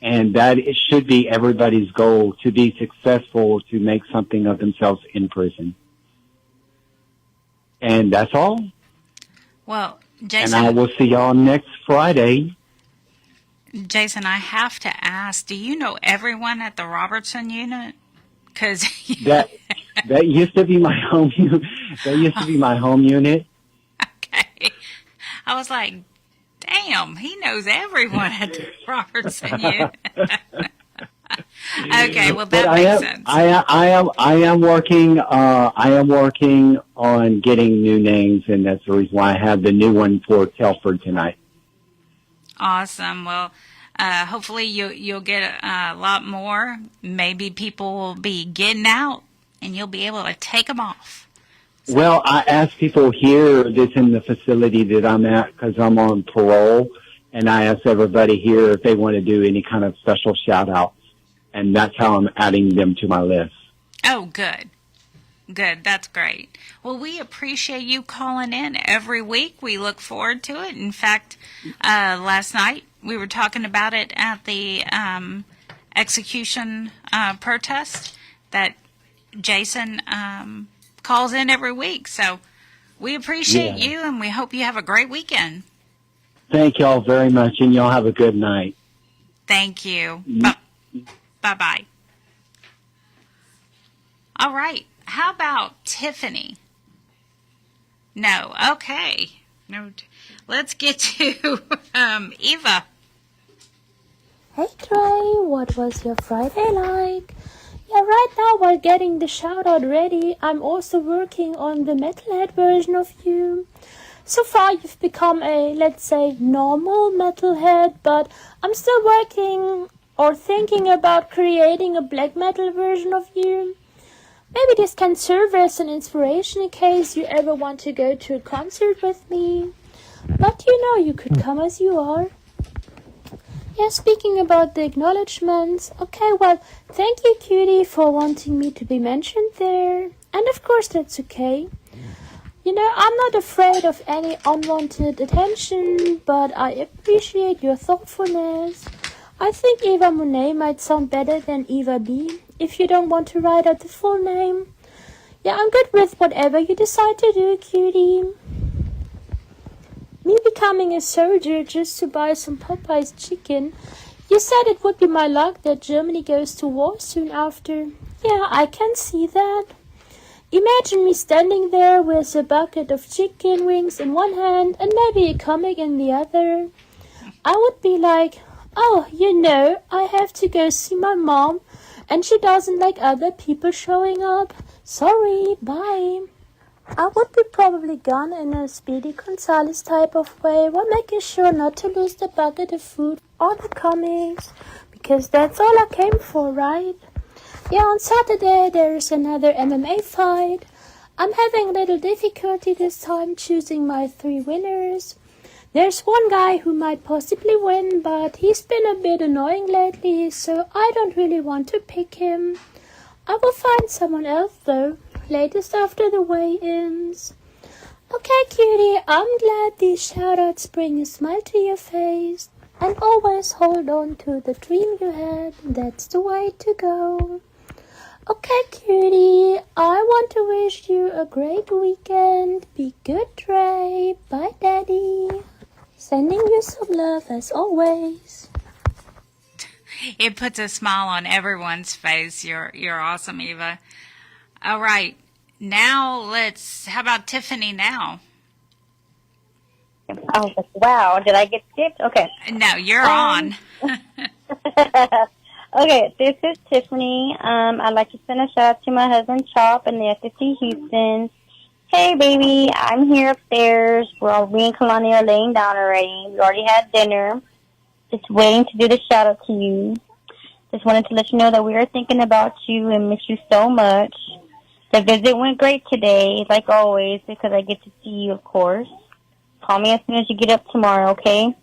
and that it should be everybody's goal, to be successful, to make something of themselves in prison. And that's all. Well, Jason, and I will see y'all next Friday. Jason, I have to ask, do you know everyone at the Robertson unit? Because that used to be my home. That used to be my home unit. Okay, I was like, damn, he knows everyone at the Robertson unit. Okay, well that makes sense. I am working on getting new names, and that's the reason why I have the new one for Telford tonight. Awesome. Well, hopefully you'll get a lot more. Maybe people will be getting out, and you'll be able to take them off. So. Well, I ask people here that's in the facility that I'm at, because I'm on parole, and I ask everybody here if they want to do any kind of special shout-outs, and that's how I'm adding them to my list. Oh, good. Good. That's great. Well, we appreciate you calling in every week. We look forward to it. In fact, last night we were talking about it at the execution protest that Jason calls in every week. So we appreciate you, and we hope you have a great weekend. Thank y'all very much, and y'all have a good night. Thank you. Bye-bye. All right. How about Tiffany? No. Okay. No. Let's get to Eva. Hey Trey, what was your Friday like? Yeah, right now while getting the shout out ready, I'm also working on the metalhead version of you. So far you've become a, let's say, normal metalhead, but I'm still working or thinking about creating a black metal version of you. Maybe this can serve as an inspiration in case you ever want to go to a concert with me. But you know, you could come as you are. Yeah, speaking about the acknowledgements, okay, well, thank you, Cutie, for wanting me to be mentioned there. And of course, that's okay. You know, I'm not afraid of any unwanted attention, but I appreciate your thoughtfulness. I think Eva Monet might sound better than Eva B. If you don't want to write out the full name. Yeah, I'm good with whatever you decide to do, Cutie. Me becoming a soldier just to buy some Popeye's chicken. You said it would be my luck that Germany goes to war soon after. Yeah, I can see that. Imagine me standing there with a bucket of chicken wings in one hand and maybe a comic in the other. I would be like, Oh, I have to go see my mom, and she doesn't like other people showing up. Sorry, bye. I would be probably gone in a Speedy Gonzales type of way while making sure not to lose the bucket of food or the comics, because that's all I came for, right? Yeah, on Saturday there is another MMA fight. I'm having a little difficulty this time choosing my 3 winners. There's one guy who might possibly win, but he's been a bit annoying lately, so I don't really want to pick him. I will find someone else though, latest after the weigh-ins. Okay, cutie, I'm glad these shoutouts bring a smile to your face. And always hold on to the dream you had, that's the way to go. Okay, cutie, I want to wish you a great weekend. Be good, Trey. Bye, Daddy. Sending you some love as always. It puts a smile on everyone's face. You're awesome, Eva. All right. Now how about Tiffany now? Oh, wow. Did I get skipped? Okay. No, you're on. Okay, this is Tiffany. I'd like to send a shout out to my husband, Chop, in the FFC Houston. Hey, baby, I'm here upstairs. Me and Kalani are laying down already. We already had dinner. Just waiting to do the shout out to you. Just wanted to let you know that we are thinking about you and miss you so much. The visit went great today, like always, because I get to see you, of course. Call me as soon as you get up tomorrow, okay?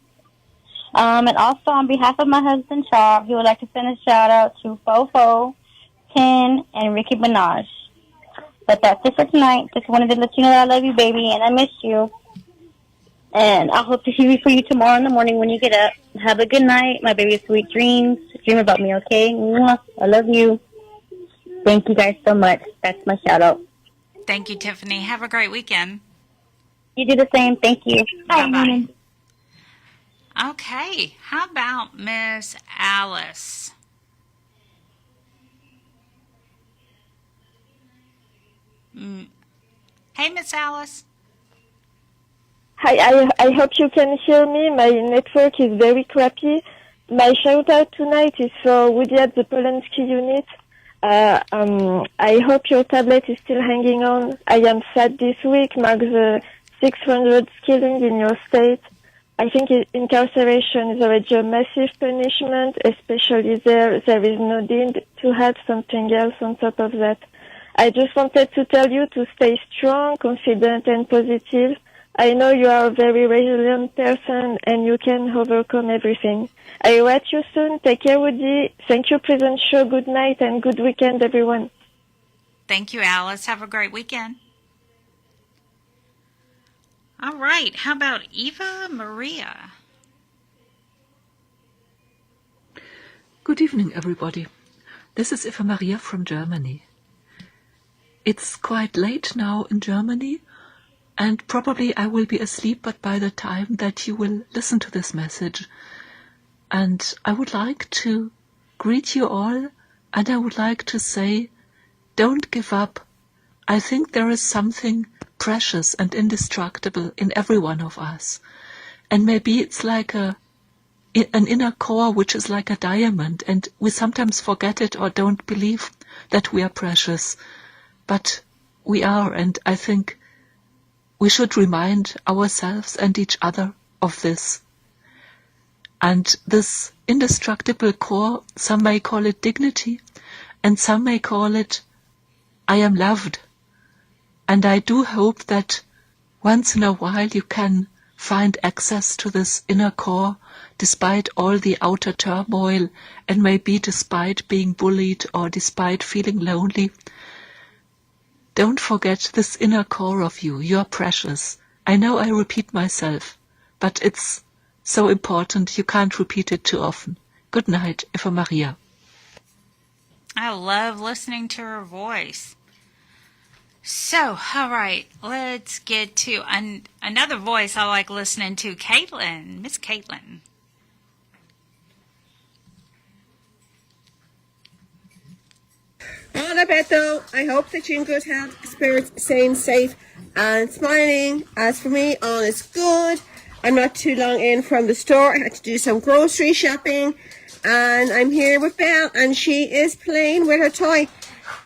And also, on behalf of my husband, Chop, he would like to send a shout-out to Fofo, Tin, and Ricky Minaj. But that's it for tonight. Just wanted to let you know that I love you, baby, and I miss you. And I hope to hear for you tomorrow in the morning when you get up. Have a good night, my baby. Sweet dreams. Dream about me, okay? Mwah. I love you. Thank you guys so much. That's my shout-out. Thank you, Tiffany. Have a great weekend. You do the same. Thank you. Bye-bye. Okay. How about Miss Alice? Hey, Miss Alice. Hi, I hope you can hear me. My network is very crappy. My shout out tonight is for Woody at the Polanski unit. I hope your tablet is still hanging on. I am sad this week, marks the 600th killing in your state. I think incarceration is already a massive punishment, especially there is no need to add something else on top of that. I just wanted to tell you to stay strong, confident, and positive. I know you are a very resilient person and you can overcome everything. I will write you soon. Take care, Woody. Thank you, Prison Show. Good night and good weekend, everyone. Thank you, Alice. Have a great weekend. All right. How about Eva Maria? Good evening, everybody. This is Eva Maria from Germany. It's quite late now in Germany, and probably I will be asleep, but by the time that you will listen to this message. And I would like to greet you all, and I would like to say, don't give up. I think there is something precious and indestructible in every one of us. And maybe it's like an inner core which is like a diamond, and we sometimes forget it or don't believe that we are precious. But we are, and I think we should remind ourselves and each other of this. And this indestructible core, some may call it dignity, and some may call it, I am loved. And I do hope that once in a while you can find access to this inner core, despite all the outer turmoil, and maybe despite being bullied or despite feeling lonely. Don't forget this inner core of you. You are precious. I know I repeat myself, but it's so important you can't repeat it too often. Good night, Eva Maria. I love listening to her voice. So, all right, let's get to another voice I like listening to, Caitlin. Miss Caitlin. Hola, Beto. I hope that you're in good health, spirits, staying safe, and smiling. As for me, all is good. I'm not too long in from the store. I had to do some grocery shopping. And I'm here with Belle, and she is playing with her toy.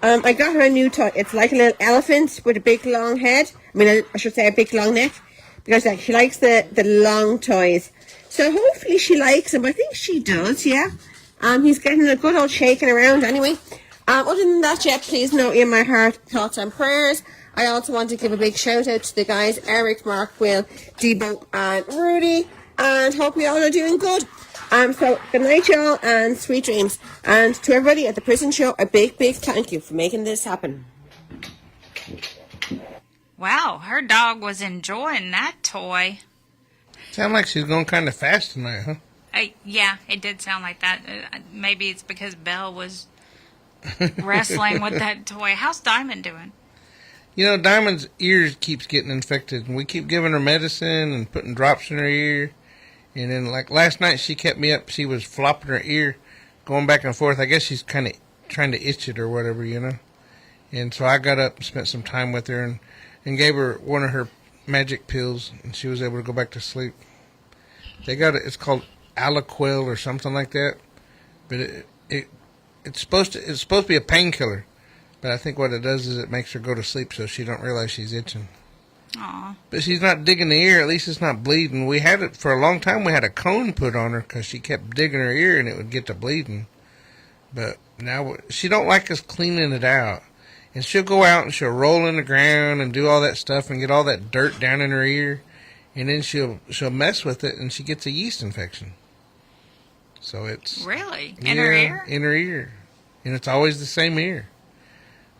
I got her a new toy. It's like a little elephant with a big long head. I mean, I should say a big long neck. Because she likes the long toys. So hopefully she likes him. I think she does, yeah. He's getting a good old shaking around anyway. Other than that, yeah, please note in my heart, thoughts and prayers. I also want to give a big shout out to the guys, Eric, Mark, Will, Debo and Rudy. And hope you all are doing good. So good night, y'all, and sweet dreams. And to everybody at the Prison Show, a big, big thank you for making this happen. Wow, her dog was enjoying that toy. Sound like she's going kind of fast tonight, huh? Yeah, it did sound like that. Maybe it's because Belle was wrestling with that toy. How's Diamond doing? You know, Diamond's ears keeps getting infected, and we keep giving her medicine and putting drops in her ear. And then, like, last night she kept me up. She was flopping her ear, going back and forth. I guess she's kind of trying to itch it or whatever, you know. And so I got up and spent some time with her and gave her one of her magic pills, and she was able to go back to sleep. They got it. It's called Aliquil or something like that. But it's supposed to be a painkiller. But I think what it does is it makes her go to sleep so she don't realize she's itching. Aww. But she's not digging the ear. At least it's not bleeding. We had it for a long time. We had a cone put on her because she kept digging her ear and it would get to bleeding. But now she don't like us cleaning it out. And she'll go out and she'll roll in the ground and do all that stuff and get all that dirt down in her ear. And then she'll mess with it and she gets a yeast infection. So it's... Really? In her ear? In her ear. And it's always the same ear.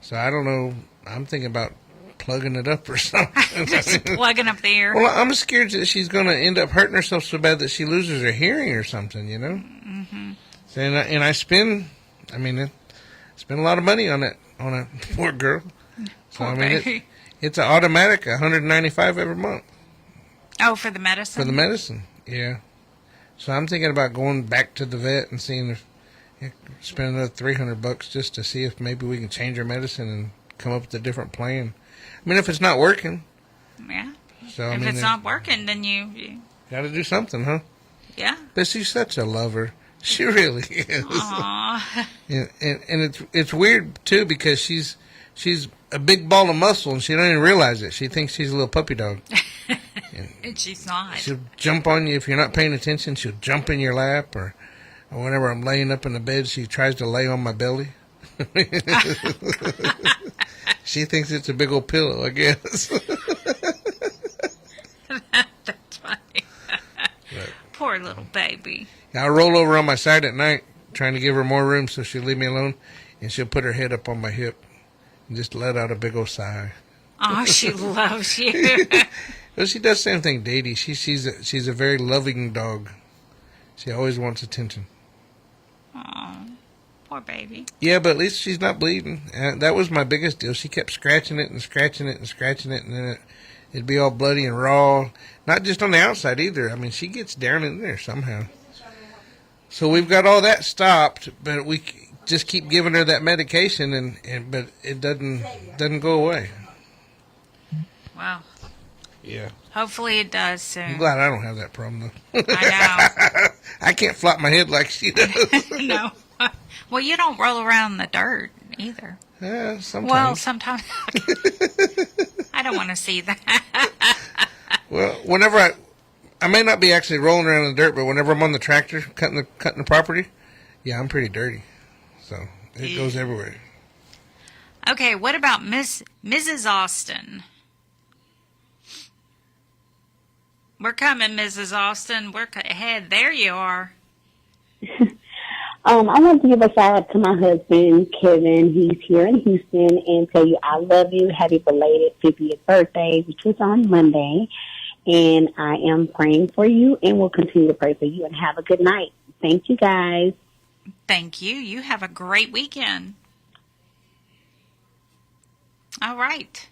So I don't know. I'm thinking about plugging it up or something. Just plugging up the ear. Well, I'm scared that she's going to end up hurting herself so bad that she loses her hearing or something, you know? Mm-hmm. So, and I spend a lot of money on that poor girl. So, Poor baby. It's an automatic $195 every month. Oh, for the medicine? For the medicine, yeah. So I'm thinking about going back to the vet and seeing if spend another $300 just to see if maybe we can change her medicine and come up with a different plan. I mean, if it's not working. Yeah. So if it's not working, then you got to do something, huh? Yeah. But she's such a lover. She really is. Aww. And it's weird too because she's a big ball of muscle and she don't even realize it. She thinks she's a little puppy dog. And she's not. She'll jump on you if you're not paying attention. She'll jump in your lap, or whenever I'm laying up in the bed, she tries to lay on my belly. She thinks it's a big old pillow, I guess. That's funny. Poor little baby. I'll roll over on my side at night, trying to give her more room so she'll leave me alone, and she'll put her head up on my hip and just let out a big old sigh. Oh, she loves you. Well, she does the same thing, Dady. She's a very loving dog. She always wants attention. Oh, poor baby. Yeah, but at least she's not bleeding. That was my biggest deal. She kept scratching it and scratching it and scratching it, and then it'd be all bloody and raw. Not just on the outside either. I mean, she gets down in there somehow. So we've got all that stopped, but we just keep giving her that medication, but it doesn't go away. Wow. Yeah. Hopefully it does soon. I'm glad I don't have that problem, though. I know. I can't flop my head like she does. No. Well, you don't roll around in the dirt either. Yeah, sometimes. Well, sometimes. I don't want to see that. Well, whenever I may not be actually rolling around in the dirt, but whenever I'm on the tractor cutting the property, yeah, I'm pretty dirty. So it goes everywhere. Okay, what about Mrs. Austin? We're coming, Mrs. Austin. We're ahead. There you are. I want to give a shout out to my husband, Kevin. He's here in Houston, and tell you I love you. Happy belated 50th birthday, which was on Monday. And I am praying for you, and will continue to pray for you. And have a good night. Thank you, guys. Thank you. You have a great weekend. All right.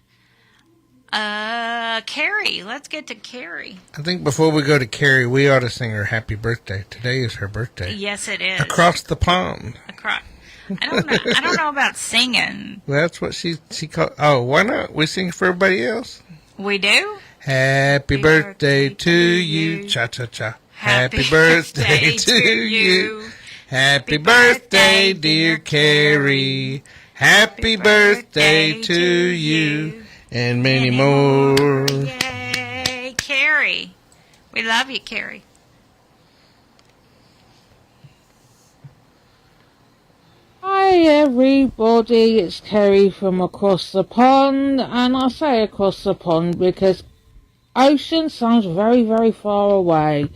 Carrie. Let's get to Carrie. I think before we go to Carrie, we ought to sing her happy birthday. Today is her birthday. Yes, it is. Across the pond. I don't know about singing. That's what she called. Oh, why not? We sing for everybody else. We do? Happy birthday to you. Cha-cha-cha. Happy birthday to you. Happy birthday, dear Carrie. Happy birthday to you. And many more. Yay, Carrie. We love you, Carrie. Hi everybody, it's Kerry from across the pond, and I say across the pond because ocean sounds very, very far away,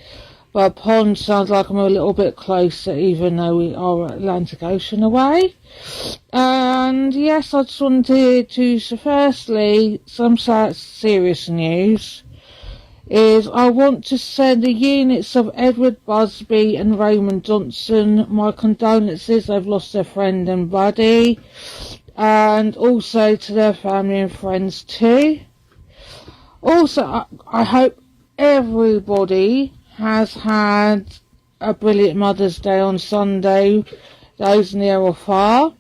but pond sounds like I'm a little bit closer even though we are Atlantic Ocean away. And yes, I just wanted to, so firstly, some serious news. Is I want to send the units of Edward Busby and Raymond Johnson my condolences. They've lost their friend and buddy, and also to their family and friends too. Also, I hope everybody has had a brilliant Mother's Day on Sunday, those near or far.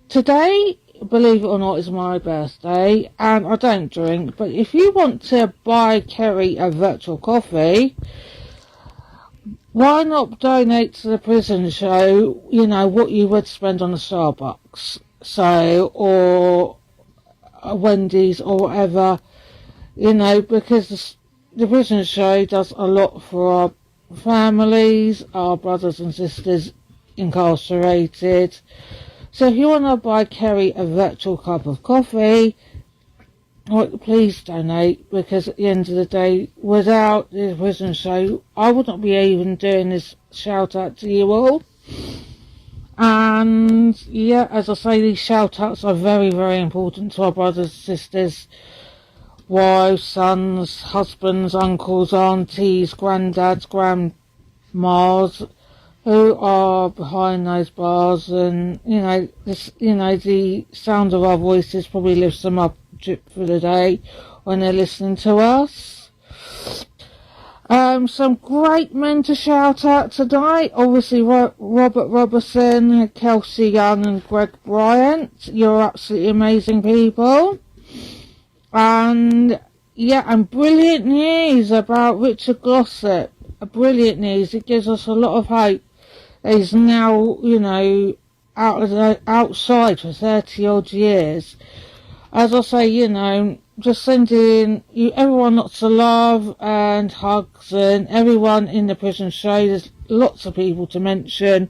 Today, believe it or not, is my birthday, and I don't drink, but if you want to buy Kerry a virtual coffee, why not donate to the Prison Show, you know, what you would spend on a Starbucks, so, or a Wendy's or whatever, you know, because the Prison Show does a lot for our families, our brothers and sisters incarcerated. So if you want to buy Kerry a virtual cup of coffee, please donate, because at the end of the day, without the Prison Show, I would not be even doing this shout out to you all. And yeah, as I say, these shout outs are very, very important to our brothers, sisters, wives, sons, husbands, uncles, aunties, granddads, grandmas, who are behind those bars, and the sound of our voices probably lifts them up for the day when they're listening to us. Some great men to shout out tonight. Obviously, Robert Robertson, Kelsey Young, and Greg Bryant. You're absolutely amazing people. And yeah, and brilliant news about Richard Glossop. Brilliant news. It gives us a lot of hope. He's now, outside for 30 odd years. As I say, just sending you everyone lots of love and hugs, and everyone in the Prison Show. There's lots of people to mention,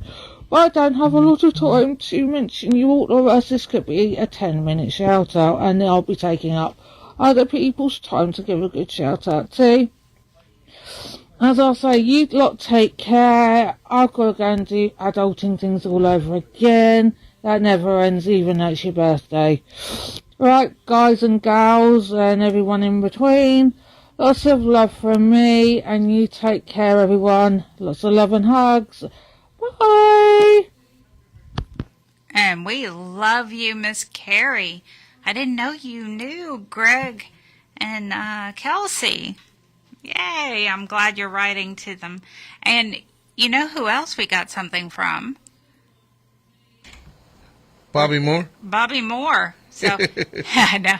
but I don't have a lot of time to mention you all, or else this could be a 10-minute shout out, and I'll be taking up other people's time to give a good shout out to. As I say, you lot take care. I've got to go and do adulting things all over again. That never ends, even though it's your birthday. Right, guys and gals and everyone in between, lots of love from me, and you take care, everyone. Lots of love and hugs. Bye! And we love you, Miss Carrie. I didn't know you knew Greg and Kelsey. Yay, I'm glad you're writing to them. And you know who else we got something from? Bobby Moore. Bobby Moore. So, I know.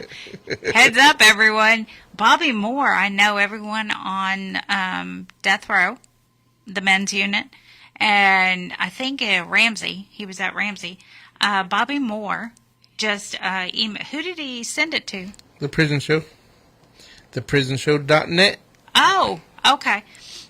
Heads up, everyone. Bobby Moore, I know everyone on Death Row, the men's unit, and I think Ramsey. He was at Ramsey. Bobby Moore just emailed. Who did he send it to? The Prison Show. ThePrisonShow.net. Oh, okay.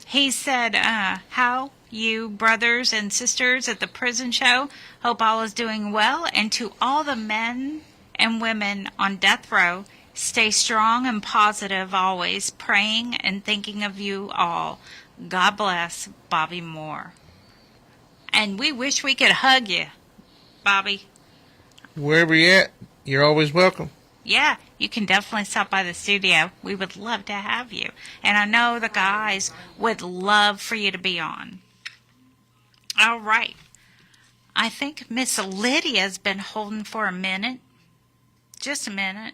He said, how you brothers and sisters at the Prison Show, hope all is doing well, and to all the men and women on death row, stay strong and positive always, praying and thinking of you all. God bless, Bobby Moore. And we wish we could hug you, Bobby. Wherever you're at, you're always welcome. Yeah, you can definitely stop by the studio. We would love to have you. And I know the guys would love for you to be on. All right. I think Miss Lydia's been holding for a minute. Just a minute.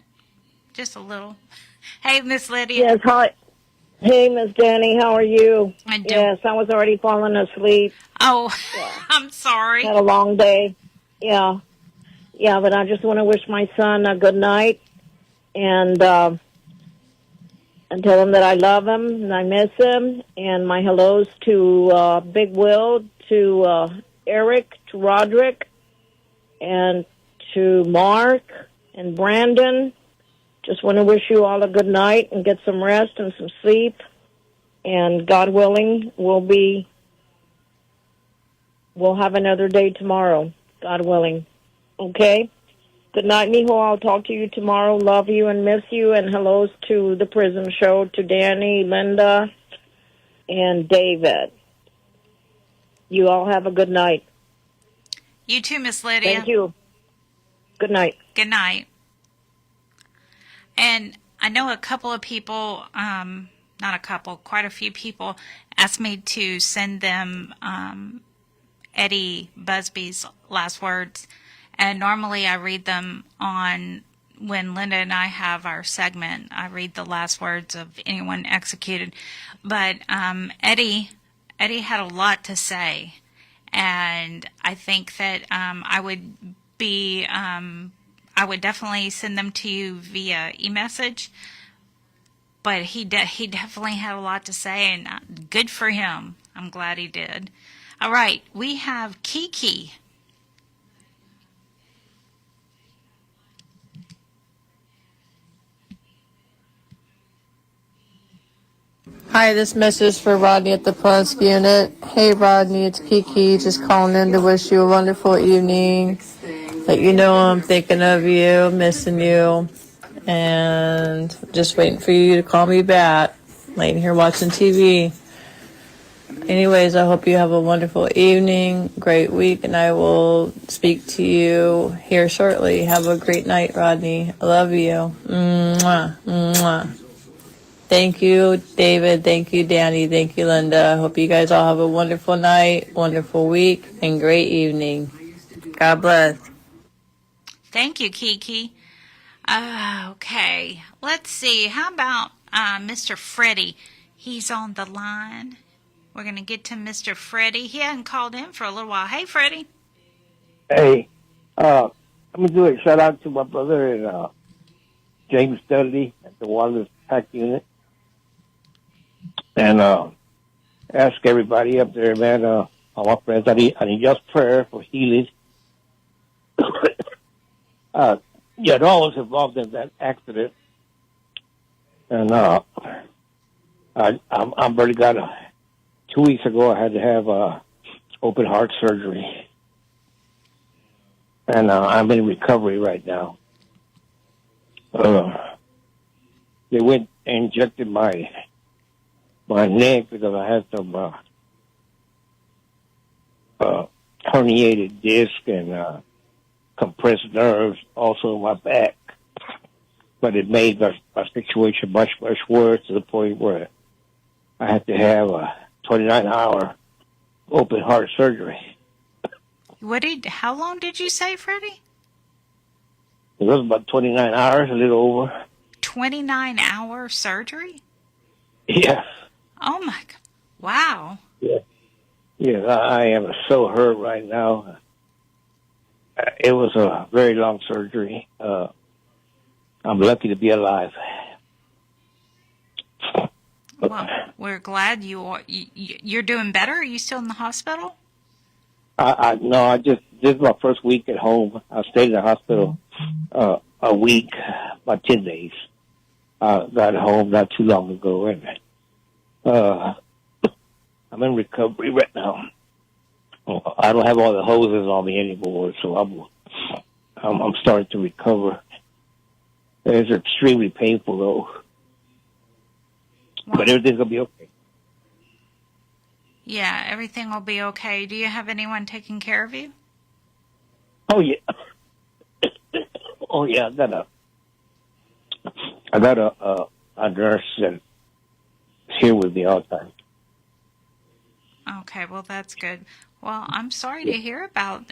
Just a little. Hey, Miss Lydia. Yes, hi. Hey, Miss Dani, how are you? I do. Yes, I was already falling asleep. Oh, yeah. I'm sorry. Had a long day. Yeah. Yeah, but I just want to wish my son a good night. And and tell him that I love him and I miss him. And my hellos to Big Will, to Eric, to Roderick, and to Mark and Brandon. Just want to wish you all a good night and get some rest and some sleep. And God willing, we'll have another day tomorrow. God willing. Okay? Good night, mijo. I'll talk to you tomorrow. Love you and miss you. And hellos to the Prison Show, to Danny, Linda, and David. You all have a good night. You too, Miss Lydia. Thank you. Good night. Good night. And I know a couple of people, not a couple, quite a few people asked me to send them Eddie Busby's last words. And normally I read them on when Linda and I have our segment. I read the last words of anyone executed. But Eddie had a lot to say. And I think that I would definitely send them to you via e-message. But he definitely had a lot to say, and good for him. I'm glad he did. All right, we have Kiki. Hi, this message is for Rodney at the Plunsk unit. Hey, Rodney, it's Kiki. Just calling in to wish you a wonderful evening. Let you know I'm thinking of you, missing you, and just waiting for you to call me back. Laying here watching TV. Anyways, I hope you have a wonderful evening, great week, and I will speak to you here shortly. Have a great night, Rodney. I love you. Mwah, mwah. Thank you, David. Thank you, Danny. Thank you, Linda. I hope you guys all have a wonderful night, wonderful week, and great evening. God bless. Thank you, Kiki. Okay, let's see. How about Mr. Freddie? He's on the line. We're going to get to Mr. Freddie. He hadn't called in for a little while. Hey, Freddie. Hey, I'm going to do a shout-out to my brother and James Dudley at the Wireless Pack Unit. And ask everybody up there, man, all my friends, I need just prayer for healing. I was involved in that accident. And I'm really got 2 weeks ago, I had to have open heart surgery. And I'm in recovery right now. They went and injected my neck because I had some herniated disc and compressed nerves also in my back. But it made my situation much, much worse to the point where I had to have a 29-hour open heart surgery. How long did you say, Freddie? It was about 29 hours, a little over. 29-hour surgery? Yeah. Oh, my God. Wow. Yeah. Yeah, I am so hurt right now. It was a very long surgery. I'm lucky to be alive. Well, we're glad you're doing better. Are you still in the hospital? No, this is my first week at home. I stayed in the hospital a week, about 10 days. Got home not too long ago, and I'm in recovery right now. I don't have all the hoses on me anymore, so I'm starting to recover. It's extremely painful though, but everything's gonna be okay. Yeah, everything will be okay. Do you have anyone taking care of you? Oh yeah, I got a nurse that's here with me all the time. Okay, well that's good. Well, I'm sorry to hear about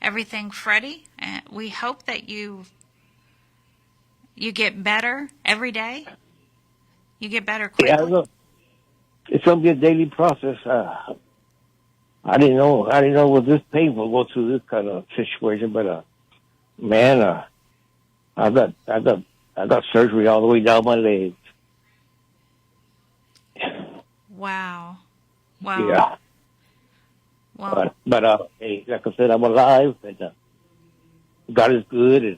everything, Freddie. We hope that you get better every day. You get better quickly. Yeah, look, it's gonna be a daily process. I didn't know it was this painful to go through this kind of situation, but man, I got surgery all the way down my legs. Wow. Wow. Yeah. Well, But hey, like I said, I'm alive, and God is good, and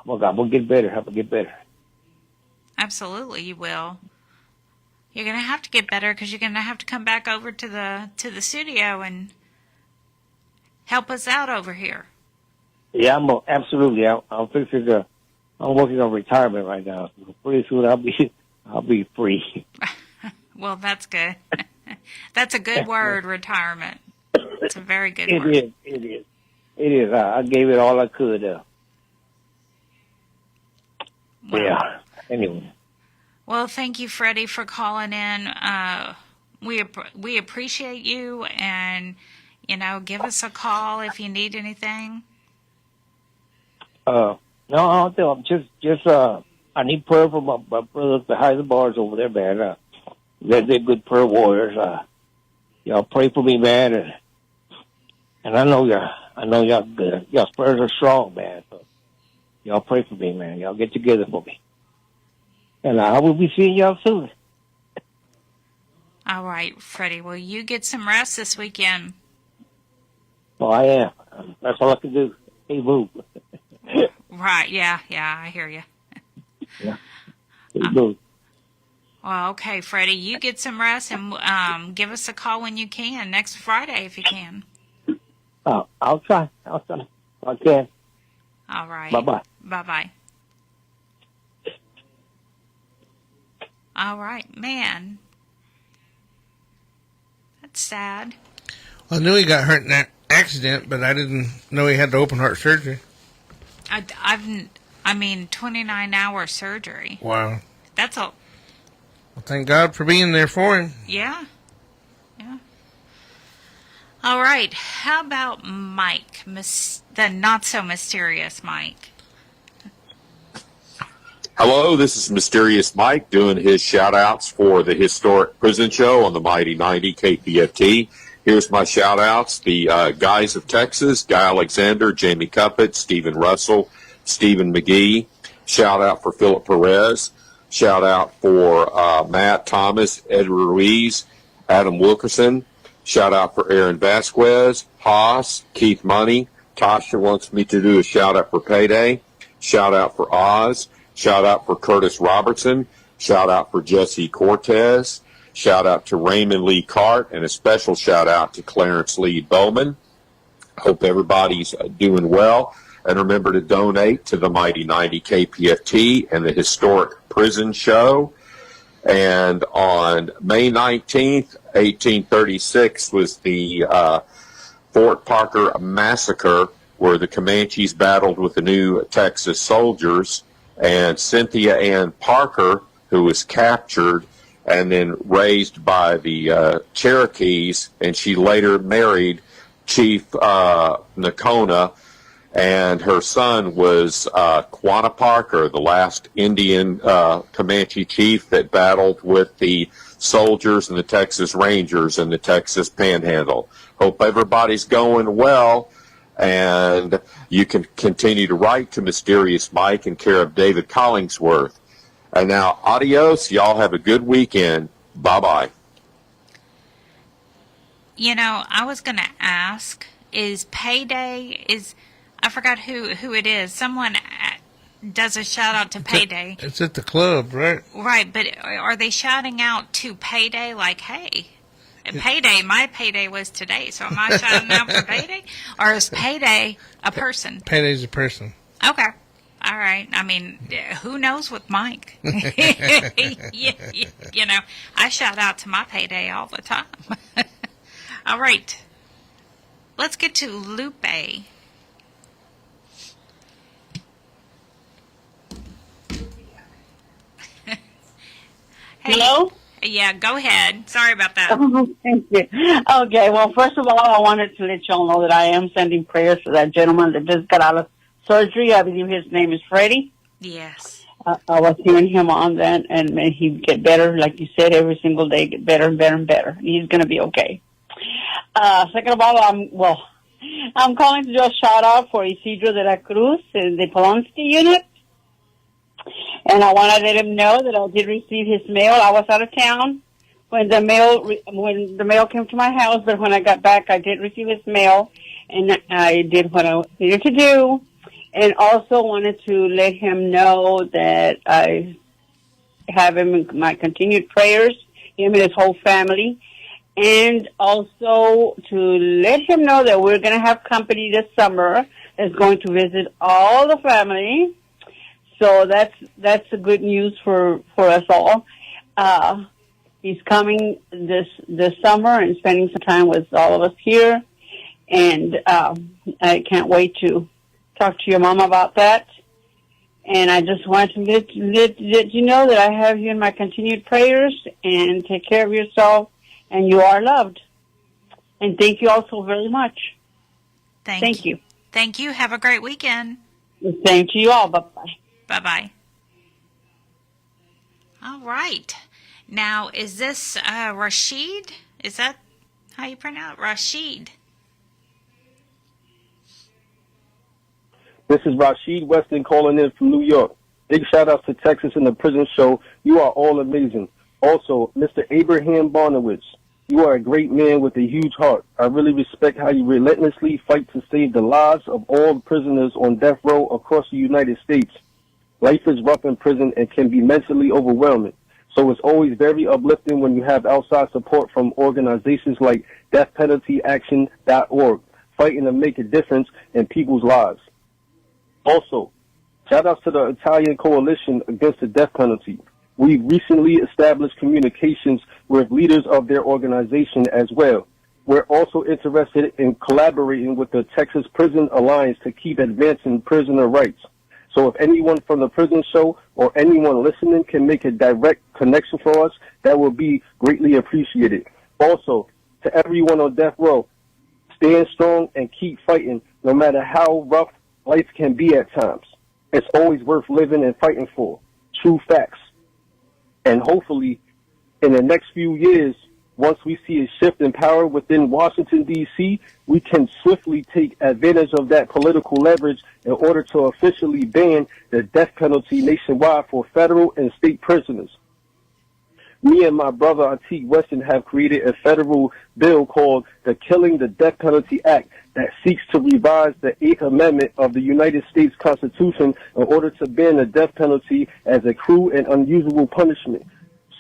I'm gonna get better. I'm gonna get better. absolutely, you will. You're gonna have to get better because you're gonna have to come back over to the studio and help us out over here. Yeah, absolutely. I'm fixing to. I'm working on retirement right now. So pretty soon I'll be free. Well, that's good. That's a good word, retirement. It's a very good It word. is. It is. It is. I gave it all I could. Yeah. Anyway. Well, thank you, Freddie, for calling in. We appreciate you, and give us a call if you need anything. No, I'll tell them. Just I need prayer for my brothers behind the bars over there, man. They're good prayer warriors. Y'all pray for me, man, and I know y'all good. Y'all prayers are strong, man. So y'all pray for me, man. Y'all get together for me, and I will be seeing y'all soon. All right, Freddie. Well, you get some rest this weekend. Oh, I am. That's all I can do. Hey, move. Right? Yeah. I hear you. Yeah. Hey, move. Well, okay, Freddie. You get some rest and give us a call when you can next Friday if you can. I'll try. Okay. All right. Bye-bye. Bye-bye. All right, man. That's sad. I knew he got hurt in that accident, but I didn't know he had the open heart surgery. 29-hour surgery. Wow. That's all. Well, thank God for being there for him. Yeah. All right. How about Mike, the not-so-mysterious Mike? Hello, this is Mysterious Mike doing his shout-outs for the historic prison show on the Mighty 90 KPFT. Here's my shout-outs. The guys of Texas, Guy Alexander, Jamie Cuppett, Stephen Russell, Stephen McGee. Shout-out for Philip Perez. Shout-out for Matt Thomas, Edward Ruiz, Adam Wilkerson. Shout-out for Aaron Vasquez, Haas, Keith Money. Tasha wants me to do a shout-out for Payday. Shout-out for Oz. Shout-out for Curtis Robertson. Shout-out for Jesse Cortez. Shout-out to Raymond Lee Cart, and a special shout-out to Clarence Lee Bowman. Hope everybody's doing well. And remember to donate to the Mighty 90 KPFT and the historic prison show. And on May 19th, 1836 was the Fort Parker Massacre, where the Comanches battled with the new Texas soldiers. And Cynthia Ann Parker, who was captured and then raised by the Cherokees, and she later married Chief Nakona, and her son was Quanah Parker, the last Indian Comanche chief that battled with the soldiers and the Texas Rangers in the Texas Panhandle. Hope everybody's going well, and you can continue to write to Mysterious Mike in care of David Collingsworth. And now, adios. Y'all have a good weekend. Bye-bye. I was going to ask, is Payday, I forgot who it is. Someone does a shout-out to Payday. It's at the club, right? Right, but are they shouting out to Payday like, hey, Payday, my payday was today, so am I shouting out for Payday? Or is Payday a person? Payday's a person. Okay. All right. I mean, who knows with Mike? I shout out to my Payday all the time. All right. Let's get to Lupe. Hello? Yeah, go ahead. Sorry about that. Oh, thank you. Okay, well, first of all, I wanted to let y'all know that I am sending prayers to that gentleman that just got out of surgery. I believe his name is Freddie. Yes. I was hearing him on that, and he'd get better, like you said, every single day, get better and better and better. He's going to be okay. Second of all, I'm calling to do a shout-out for Isidro de la Cruz in the Polanski unit. And I want to let him know that I did receive his mail. I was out of town when the mail came to my house, but when I got back, I did receive his mail, and I did what I needed to do, and also wanted to let him know that I have him in my continued prayers, him and his whole family, and also to let him know that we're going to have company this summer that's going to visit all the family. So that's a good news for us all. He's coming this summer and spending some time with all of us here, and I can't wait to talk to your mom about that. And I just want to let you know that I have you in my continued prayers, and take care of yourself, and you are loved. And thank you all so very much. Thank you. Thank you. Have a great weekend. Same to you all. Bye-bye. Bye-bye. All right. Now, is this Rashid? Is that how you pronounce it? Rashid. This is Rashid Weston calling in from New York. Big shout out to Texas and the Prison Show. You are all amazing. Also, Mr. Abraham Barnowitz, you are a great man with a huge heart. I really respect how you relentlessly fight to save the lives of all prisoners on death row across the United States. Life is rough in prison and can be mentally overwhelming. So it's always very uplifting when you have outside support from organizations like deathpenaltyaction.org, fighting to make a difference in people's lives. Also, shout out to the Italian Coalition Against the Death Penalty. We've recently established communications with leaders of their organization as well. We're also interested in collaborating with the Texas Prison Alliance to keep advancing prisoner rights. So if anyone from the Prison Show or anyone listening can make a direct connection for us, that will be greatly appreciated. Also, to everyone on death row, stand strong and keep fighting no matter how rough life can be at times. It's always worth living and fighting for. True facts. And hopefully, in the next few years, once we see a shift in power within Washington, D.C., we can swiftly take advantage of that political leverage in order to officially ban the death penalty nationwide for federal and state prisoners. Me and my brother Atiq Weston have created a federal bill called the Killing the Death Penalty Act that seeks to revise the 8th Amendment of the United States Constitution in order to ban the death penalty as a cruel and unusual punishment.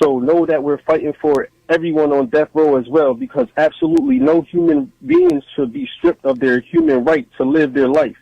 So know that we're fighting for everyone on death row as well, because absolutely no human beings should be stripped of their human right to live their life.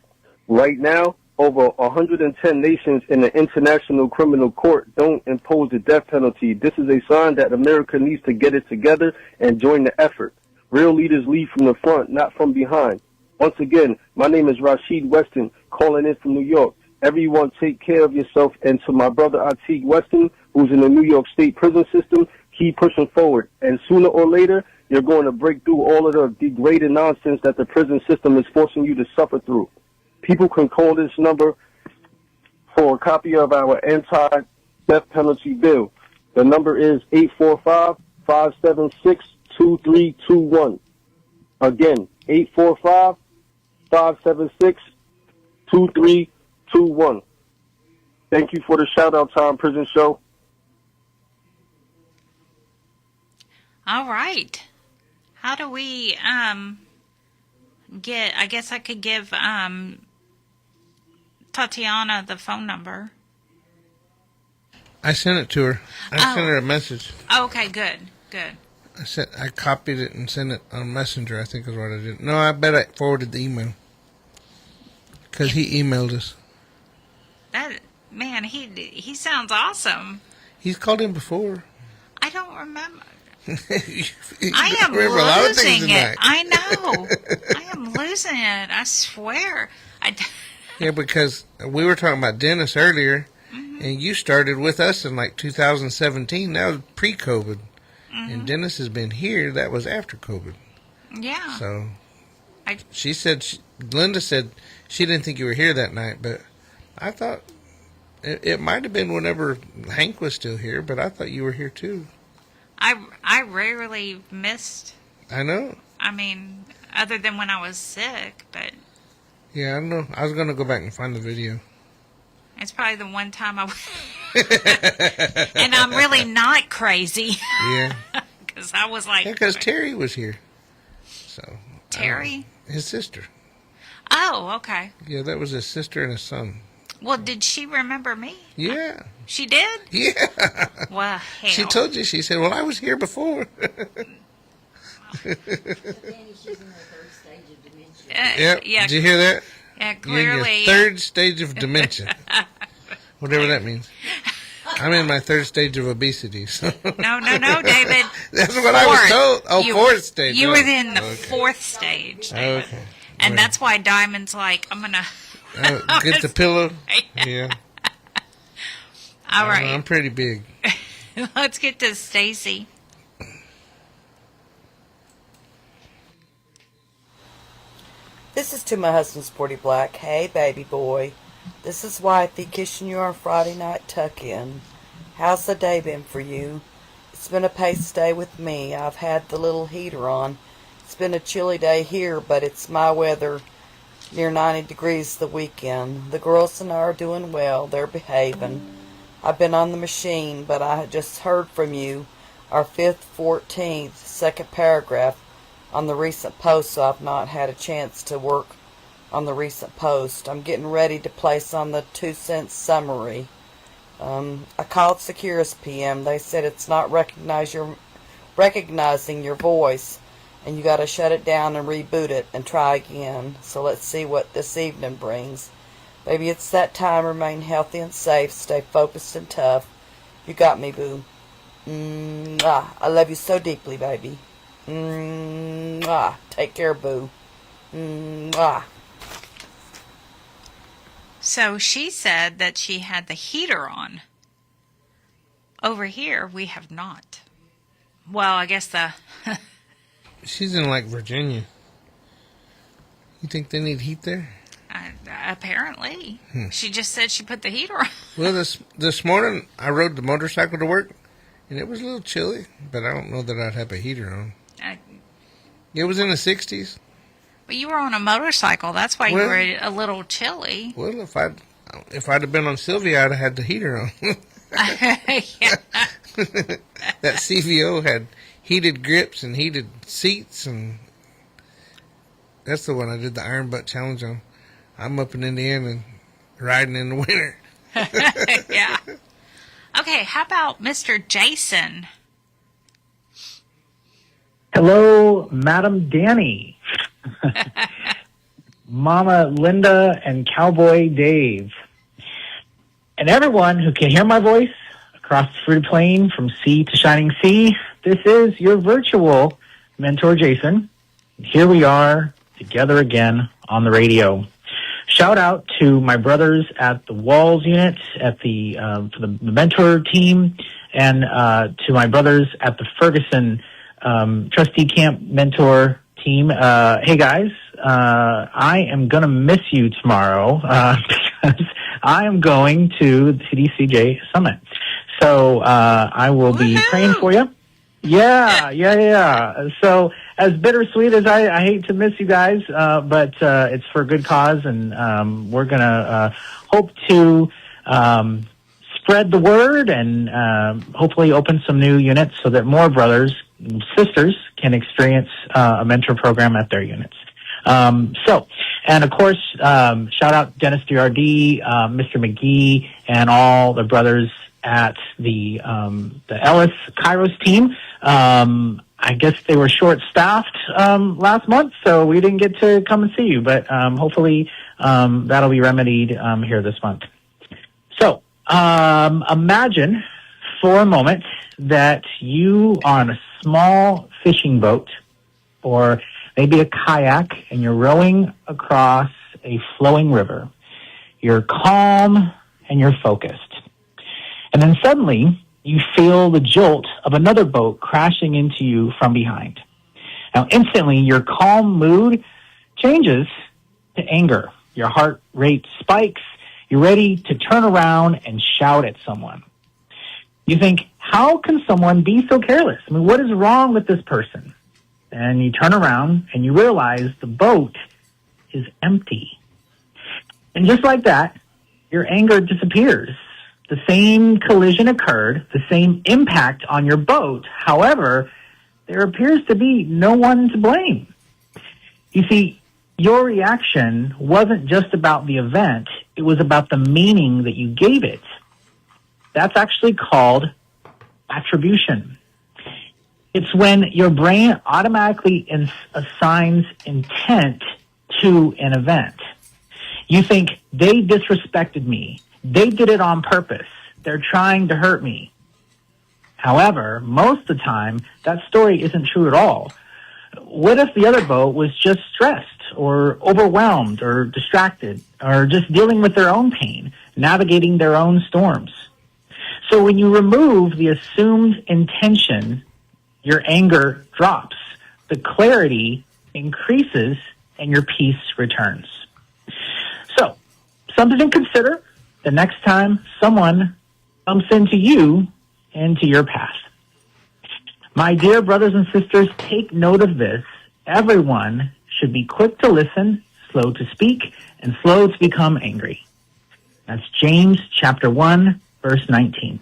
Right now, over 110 nations in the International Criminal Court don't impose the death penalty. This is a sign that America needs to get it together and join the effort. Real leaders lead from the front, not from behind. Once again, my name is Rashid Weston, calling in from New York. Everyone take care of yourself, and to my brother Atiq Weston, who's in the New York State prison system, keep pushing forward. And sooner or later, you're going to break through all of the degraded nonsense that the prison system is forcing you to suffer through. People can call this number for a copy of our anti-death penalty bill. The number is 845-576-2321. Again, 845-576-2321. Thank you for the shout-out time, Prison Show. All right. How do we get, I guess I could give Tatiana the phone number. I sent it to her. I sent her a message. Okay, good. I copied it and sent it on Messenger, I think is what I did. No, I bet I forwarded the email. Because he emailed us. That man, he sounds awesome. He's called in before. I don't remember. I am losing it. I know. I am losing it. I swear. Yeah, because we were talking about Dennis earlier, and you started with us in like 2017. That was pre-COVID. And Dennis has been here. That was after COVID. Yeah. So she said, Linda said she didn't think you were here that night, but I thought it might have been whenever Hank was still here, but I thought you were here too. I rarely missed. I know. I mean, other than when I was sick, but. Yeah, I don't know. I was going to go back and find the video. It's probably the one time and I'm really not crazy. Yeah. because I was like... Because Terry was here. So Terry? His sister. Oh, okay. Yeah, that was his sister and his son. Well, did she remember me? Yeah. She did? Yeah. Well, hell. She told you. She said, well, I was here before. Yep. Yeah. Did you hear that? Yeah, You're in clearly. your third stage of dementia. Whatever that means. I'm in my third stage of obesity. So. No, David. That's what I was told. Oh, fourth stage. You were in the fourth stage, David. Okay. And that's why Diamond's like, I'm going to... Get the pillow. Yeah. All right. I'm pretty big. Let's get to Stacy. This is to my husband, Sporty Black. Hey, baby boy. This is Wifey kissing you on Friday night tuck-in. How's the day been for you? It's been a pace day with me. I've had the little heater on. It's been a chilly day here, but it's my weather, near 90 degrees the weekend. The girls and I are doing well. They're behaving. I've been on the machine, but I just heard from you, our 5th, 14th, second paragraph on the recent post, so I've not had a chance to work on the recent post. I'm getting ready to place on the 2-cent summary. I called Securus PM. They said it's not recognizing your voice, and you got to shut it down and reboot it and try again. So let's see what this evening brings. Baby, it's that time. Remain healthy and safe. Stay focused and tough. You got me, boo. I love you so deeply, baby. Take care, boo. So she said that she had the heater on. Over here, we have not. Well, I guess the... She's in, like, Virginia. You think they need heat there? Apparently. She just said she put the heater on. Well, this morning, I rode the motorcycle to work, and it was a little chilly, but I don't know that I'd have a heater on. It was in the 60s. But you were on a motorcycle. That's why you were a little chilly. Well, if I'd have been on Sylvia, I'd have had the heater on. That CVO had heated grips and heated seats, and that's the one I did the Iron Butt Challenge on. I'm up in Indiana and riding in the winter. Yeah. Okay, how about Mr. Jason? Hello, Madam Dani. Mama Linda and Cowboy Dave. And everyone who can hear my voice across the fruited plain from sea to shining sea, this is your virtual mentor, Jason. Here we are together again on the radio. Shout out to my brothers at the Walls unit, at the for the mentor team, and to my brothers at the Ferguson trustee camp mentor team. Hey guys, I am gonna miss you tomorrow because I am going to the CDCJ summit. So I will be praying for you. Yeah. So as bittersweet as I hate to miss you guys, but it's for a good cause, and we're gonna hope to spread the word and hopefully open some new units so that more brothers and sisters can experience a mentor program at their units. And of course, shout out Dennis DRD, Mr. McGee, and all the brothers at the Ellis Kairos team. I guess they were short-staffed last month, so we didn't get to come and see you, but hopefully that'll be remedied here this month. So imagine for a moment that you are on a small fishing boat or maybe a kayak, and you're rowing across a flowing river. You're calm and you're focused. And then suddenly, you feel the jolt of another boat crashing into you from behind. Now, instantly, your calm mood changes to anger. Your heart rate spikes. You're ready to turn around and shout at someone. You think, how can someone be so careless? I mean, what is wrong with this person? And you turn around and you realize the boat is empty. And just like that, your anger disappears. The same collision occurred, the same impact on your boat. However, there appears to be no one to blame. You see, your reaction wasn't just about the event, it was about the meaning that you gave it. That's actually called attribution. It's when your brain automatically assigns intent to an event. You think, they disrespected me. They did it on purpose. They're trying to hurt me. However, most of the time, that story isn't true at all. What if the other boat was just stressed or overwhelmed or distracted or just dealing with their own pain, navigating their own storms? So when you remove the assumed intention, your anger drops, the clarity increases, and your peace returns. So, something to consider the next time someone bumps into you and to your path. My dear brothers and sisters, take note of this. Everyone should be quick to listen, slow to speak, and slow to become angry. That's James chapter 1, verse 19.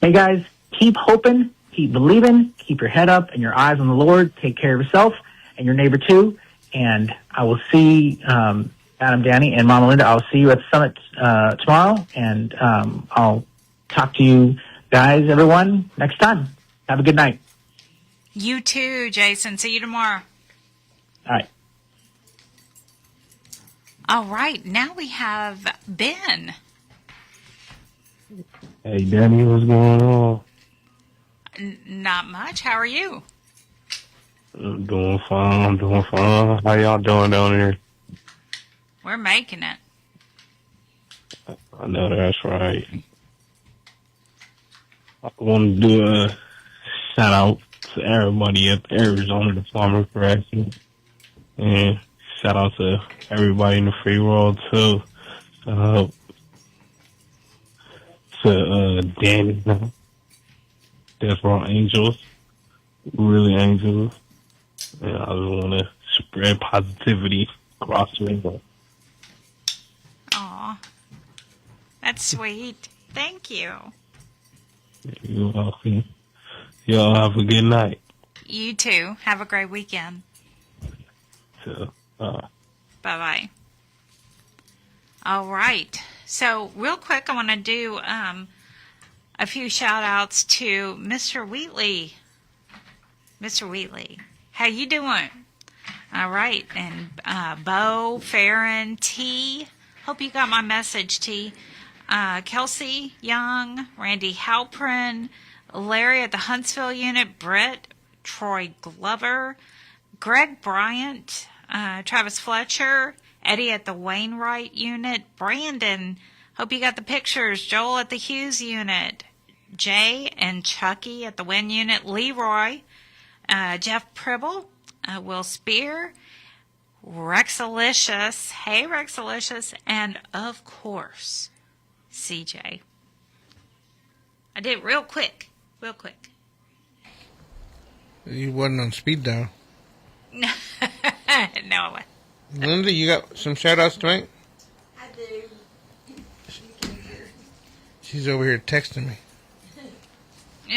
Hey guys, keep hoping, keep believing, keep your head up and your eyes on the Lord. Take care of yourself and your neighbor too. And I will see Adam, Dani, and Mama Linda. I'll see you at the summit tomorrow. And I'll talk to you guys, everyone, next time. Have a good night. You too, Jason. See you tomorrow. All right. All right. Now we have Ben. Hey, Dani, what's going on? Not much. How are you? I'm doing fine. How y'all doing down there? We're making it. I know that's right. I want to do a shout out to everybody at the Arizona Department of Corrections. And shout out to everybody in the free world too. To Dani, Death Row Angels, really angels. And I just want to spread positivity across the world. Aw, that's sweet. Thank you. You're welcome. Y'all have a good night. You too. Have a great weekend. So, Bye-bye. All right. So, real quick, I want to do a few shout-outs to Mr. Wheatley. Mr. Wheatley, how you doing? All right. And Bo, Farron, T. Hope you got my message, T. Kelsey Young, Randy Halprin, Larry at the Huntsville unit, Brett, Troy Glover, Greg Bryant, Travis Fletcher, Eddie at the Wainwright unit, Brandon, hope you got the pictures, Joel at the Hughes unit, Jay and Chucky at the Wynn unit, Leroy, Jeff Pribble, Will Spear, Rexalicious, hey Rexalicious, and of course, CJ. I did it real quick. You wasn't on speed dial. No. Linda, you got some shout outs to make? I do. She's over here texting me.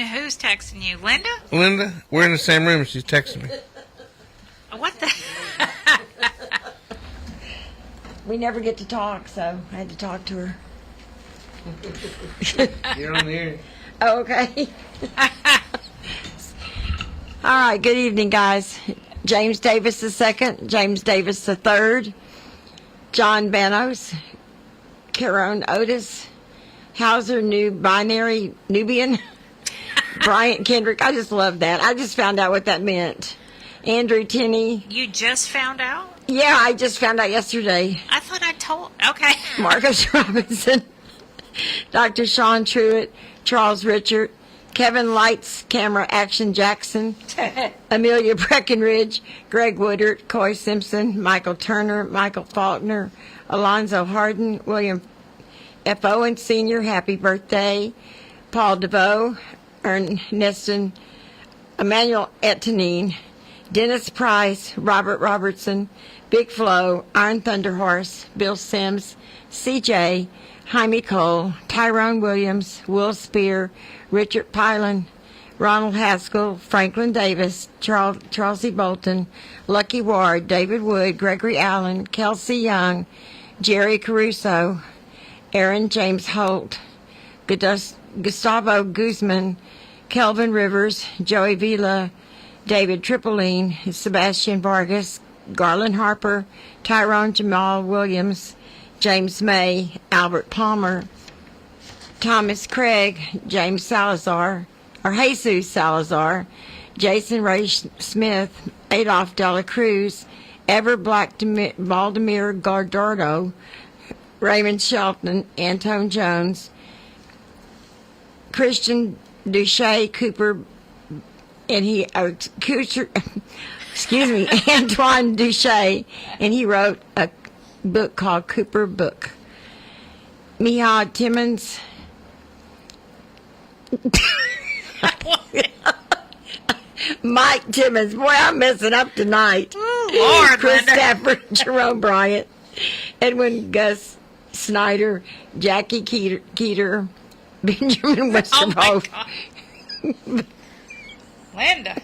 Who's texting you? Linda? Linda, we're in the same room. She's texting me. What the? We never get to talk, so I had to talk to her. You're on the air. Oh, okay. All right, good evening, guys. James Davis II, James Davis III, John Banos, Caron Otis, Hauser New Binary Nubian, Bryant Kendrick. I just love that. I just found out what that meant. Andrew Tenney. You just found out? Yeah, I just found out yesterday. I thought I told. Okay. Marcus Robinson, Dr. Sean Truitt, Charles Richard, Kevin Lights, Camera Action Jackson, Amelia Breckenridge, Greg Woodard, Coy Simpson, Michael Turner, Michael Faulkner, Alonzo Harden, William F. Owen Sr., happy birthday, Paul DeVoe, Erneston, Emmanuel Etanine, Dennis Price, Robert Robertson, Big Flo, Iron Thunder Horse, Bill Sims, CJ, Jaime Cole, Tyrone Williams, Will Spear, Richard Pylan, Ronald Haskell, Franklin Davis, Charles E. Bolton, Lucky Ward, David Wood, Gregory Allen, Kelsey Young, Jerry Caruso, Aaron James Holt, Gustavo Guzman, Kelvin Rivers, Joey Vila, David Tripolline, Sebastian Vargas, Garland Harper, Tyrone Jamal Williams, James May, Albert Palmer, Thomas Craig, James Salazar, or Jesus Salazar, Jason Ray Smith, Adolph Dela Cruz, Ever Valdemir Gardardo, Raymond Shelton, Antone Jones, Christian Duche Cooper, and excuse me, Antoine Duche, and he wrote a book called Cooper Book. Mihad Timmons, Mike Timmons, boy, I'm messing up tonight. Ooh, Lord, Chris Linda. Stafford, Jerome Bryant, Edwin Gus Snyder, Jackie Keeter, Benjamin Westerhoff. Linda.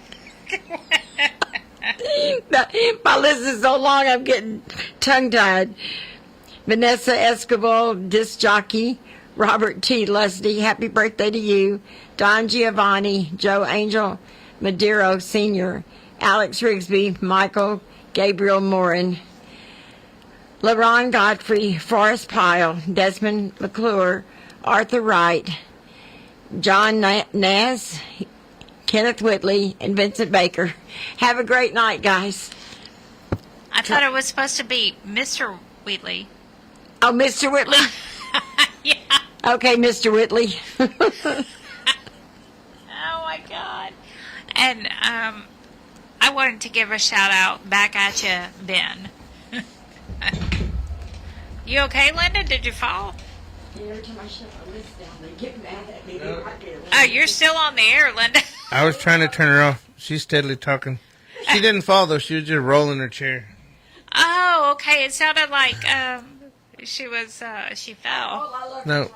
My list is so long, I'm getting tongue-tied. Vanessa Escobar, disc jockey. Robert T. Lusty, happy birthday to you. Don Giovanni, Joe Angel, Madero Sr., Alex Rigsby, Michael Gabriel Morin, LeBron Godfrey, Forrest Pyle, Desmond McClure, Arthur Wright, John Naz, Kenneth Whitley, and Vincent Baker. Have a great night, guys. I thought it was supposed to be Mr. Wheatley. Oh, Mr. Whitley? Yeah. Okay, Mr. Whitley. Oh, my God. And I wanted to give a shout-out back at you, Ben. You okay, Linda? Did you fall? Every time I shut my list down, they get mad at me. Oh, you're still on the air, Linda. I was trying to turn her off. She's steadily talking. She didn't fall, though. She was just rolling her chair. Oh, okay. It sounded like she fell. No.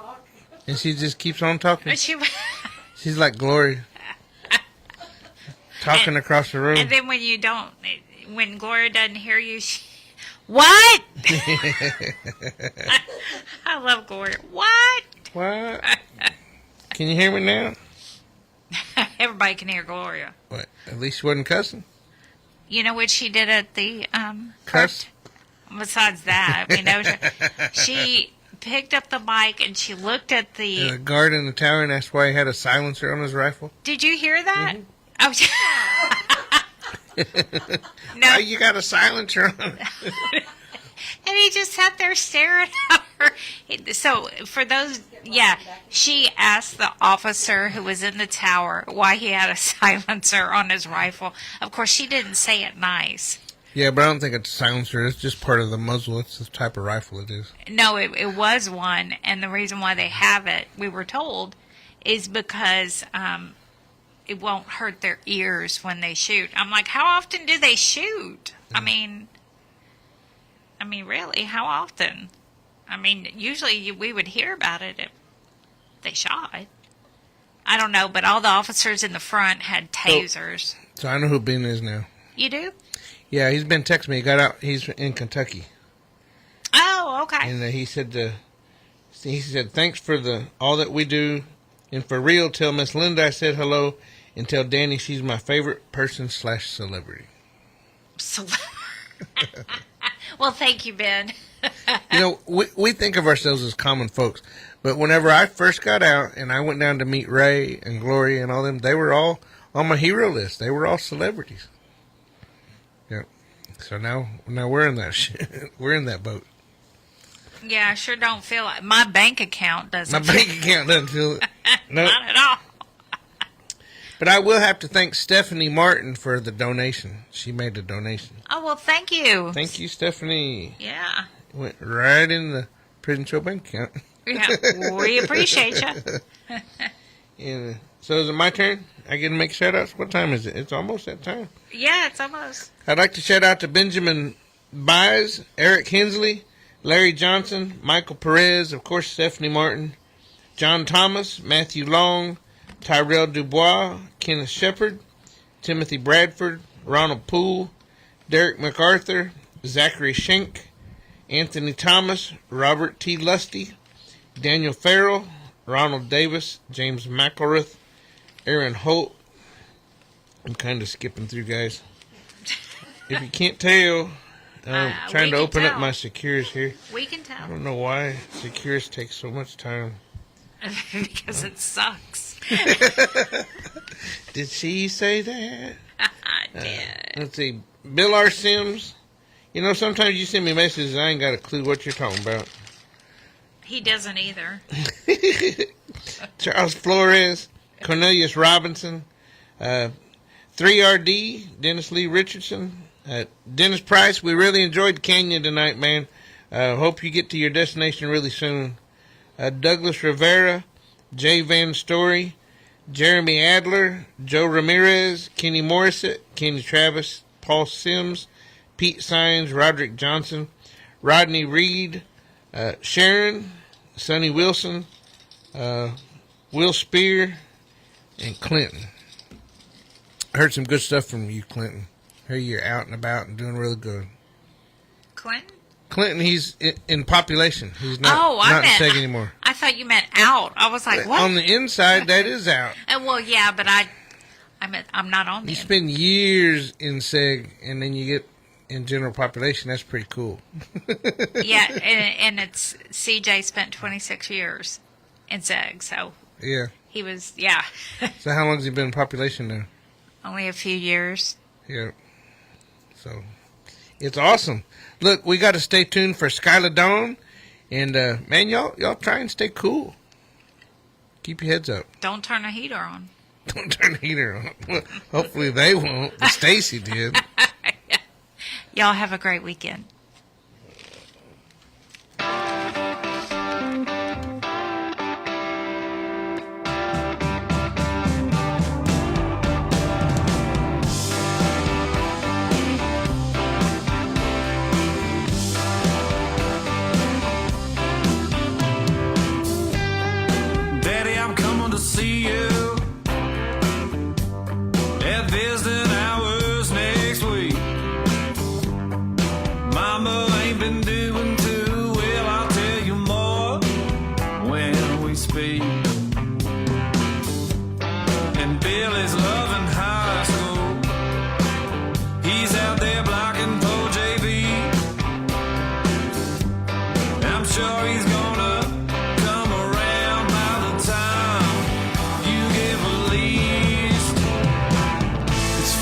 And she just keeps on talking. She She's like Gloria. Talking across the room. And then when Gloria doesn't hear you, what? I love Gloria. What? What? Can you hear me now? Everybody can hear Gloria. What? At least she wasn't cussing? You know what she did at the Cuss? Besides that, we know she picked up the mic and she looked at The guard in the tower, and that's why he had a silencer on his rifle. Did you hear that? Oh, no. Why you got a silencer on? And he just sat there staring at her. So for those, she asked the officer who was in the tower why he had a silencer on his rifle. Of course, she didn't say it nice. Yeah, but I don't think it's a silencer. It's just part of the muzzle. It's the type of rifle it is. No, it was one, and the reason why they have it, we were told, is because it won't hurt their ears when they shoot. I'm like, how often do they shoot? I mean, really, how often? I mean, usually we would hear about it if they shot. I don't know, but all the officers in the front had tasers. So I know who Ben is now. You do? Yeah, he's been texting me. He got out. He's in Kentucky. Oh, okay. And he said, thanks for all that we do. And for real, tell Miss Linda I said hello. And tell Dani she's my favorite person / celebrity. Well, thank you, Ben. You know, we think of ourselves as common folks. But whenever I first got out and I went down to meet Ray and Gloria and all them, they were all on my hero list. They were all celebrities. Yeah. So now we're in that we're in that boat. Yeah, I sure don't feel like my bank account doesn't. My bank account doesn't feel it. No. Not at all. But I will have to thank Stephanie Martin for the donation. She made a donation. Oh, well, thank you. Thank you, Stephanie. Yeah. Went right in the Prison Show bank account. Yeah, we appreciate you. And so is it my turn? I get to make shout-outs? What time is it? It's almost that time. Yeah, it's almost. I'd like to shout out to Benjamin Baez, Eric Hensley, Larry Johnson, Michael Perez, of course, Stephanie Martin, John Thomas, Matthew Long, Tyrell Dubois, Kenneth Shepard, Timothy Bradford, Ronald Poole, Derek MacArthur, Zachary Schenk, Anthony Thomas, Robert T. Lusty, Daniel Farrell, Ronald Davis, James McElrath, Aaron Holt. I'm kind of skipping through, guys. If you can't tell, I'm trying to open up my Secures here. We can tell. I don't know why Secures takes so much time. Because it sucks. Did she say that? I did. Let's see. Bill R. Sims. You know, sometimes you send me messages and I ain't got a clue what you're talking about. He doesn't either. Charles Flores, Cornelius Robinson, 3RD, Dennis Lee Richardson, Dennis Price. We really enjoyed Canyon tonight, man. Hope you get to your destination really soon. Douglas Rivera, Jay Van Story, Jeremy Adler, Joe Ramirez, Kenny Morissette, Kenny Travis, Paul Sims, Pete Sines, Roderick Johnson, Rodney Reed, Sharon, Sonny Wilson, Will Spear, and Clinton. I heard some good stuff from you, Clinton. I hear you're out and about and doing really good. Clinton, he's in population. He's not in SEG anymore. I thought you meant out. I was like, what? On the inside, that is out. Well, yeah, but I'm not on the You spend years in SEG, and then you get in general population. That's pretty cool. Yeah, and it's CJ spent 26 years in SEG, so yeah, he was, yeah. So how long has he been in population now? Only a few years. Yeah. So it's awesome. Look, we got to stay tuned for Skylar Dawn, and man, y'all try and stay cool. Keep your heads up. Don't turn the heater on. Don't turn the heater on. Well, hopefully they won't. But Stacy did. Y'all have a great weekend. Daddy, I'm coming to see you at visiting hours next week. Mama ain't been doing too well, I'll tell you more when we speak. And Bill is loving high school. He's out there blocking for JV. I'm sure he's gonna come around by the time you get released. It's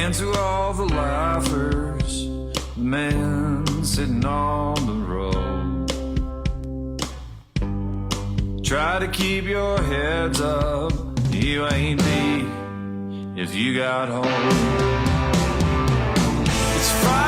And to all the laughers, the man sitting on the road, try to keep your heads up. You ain't me if you got home. It's Friday.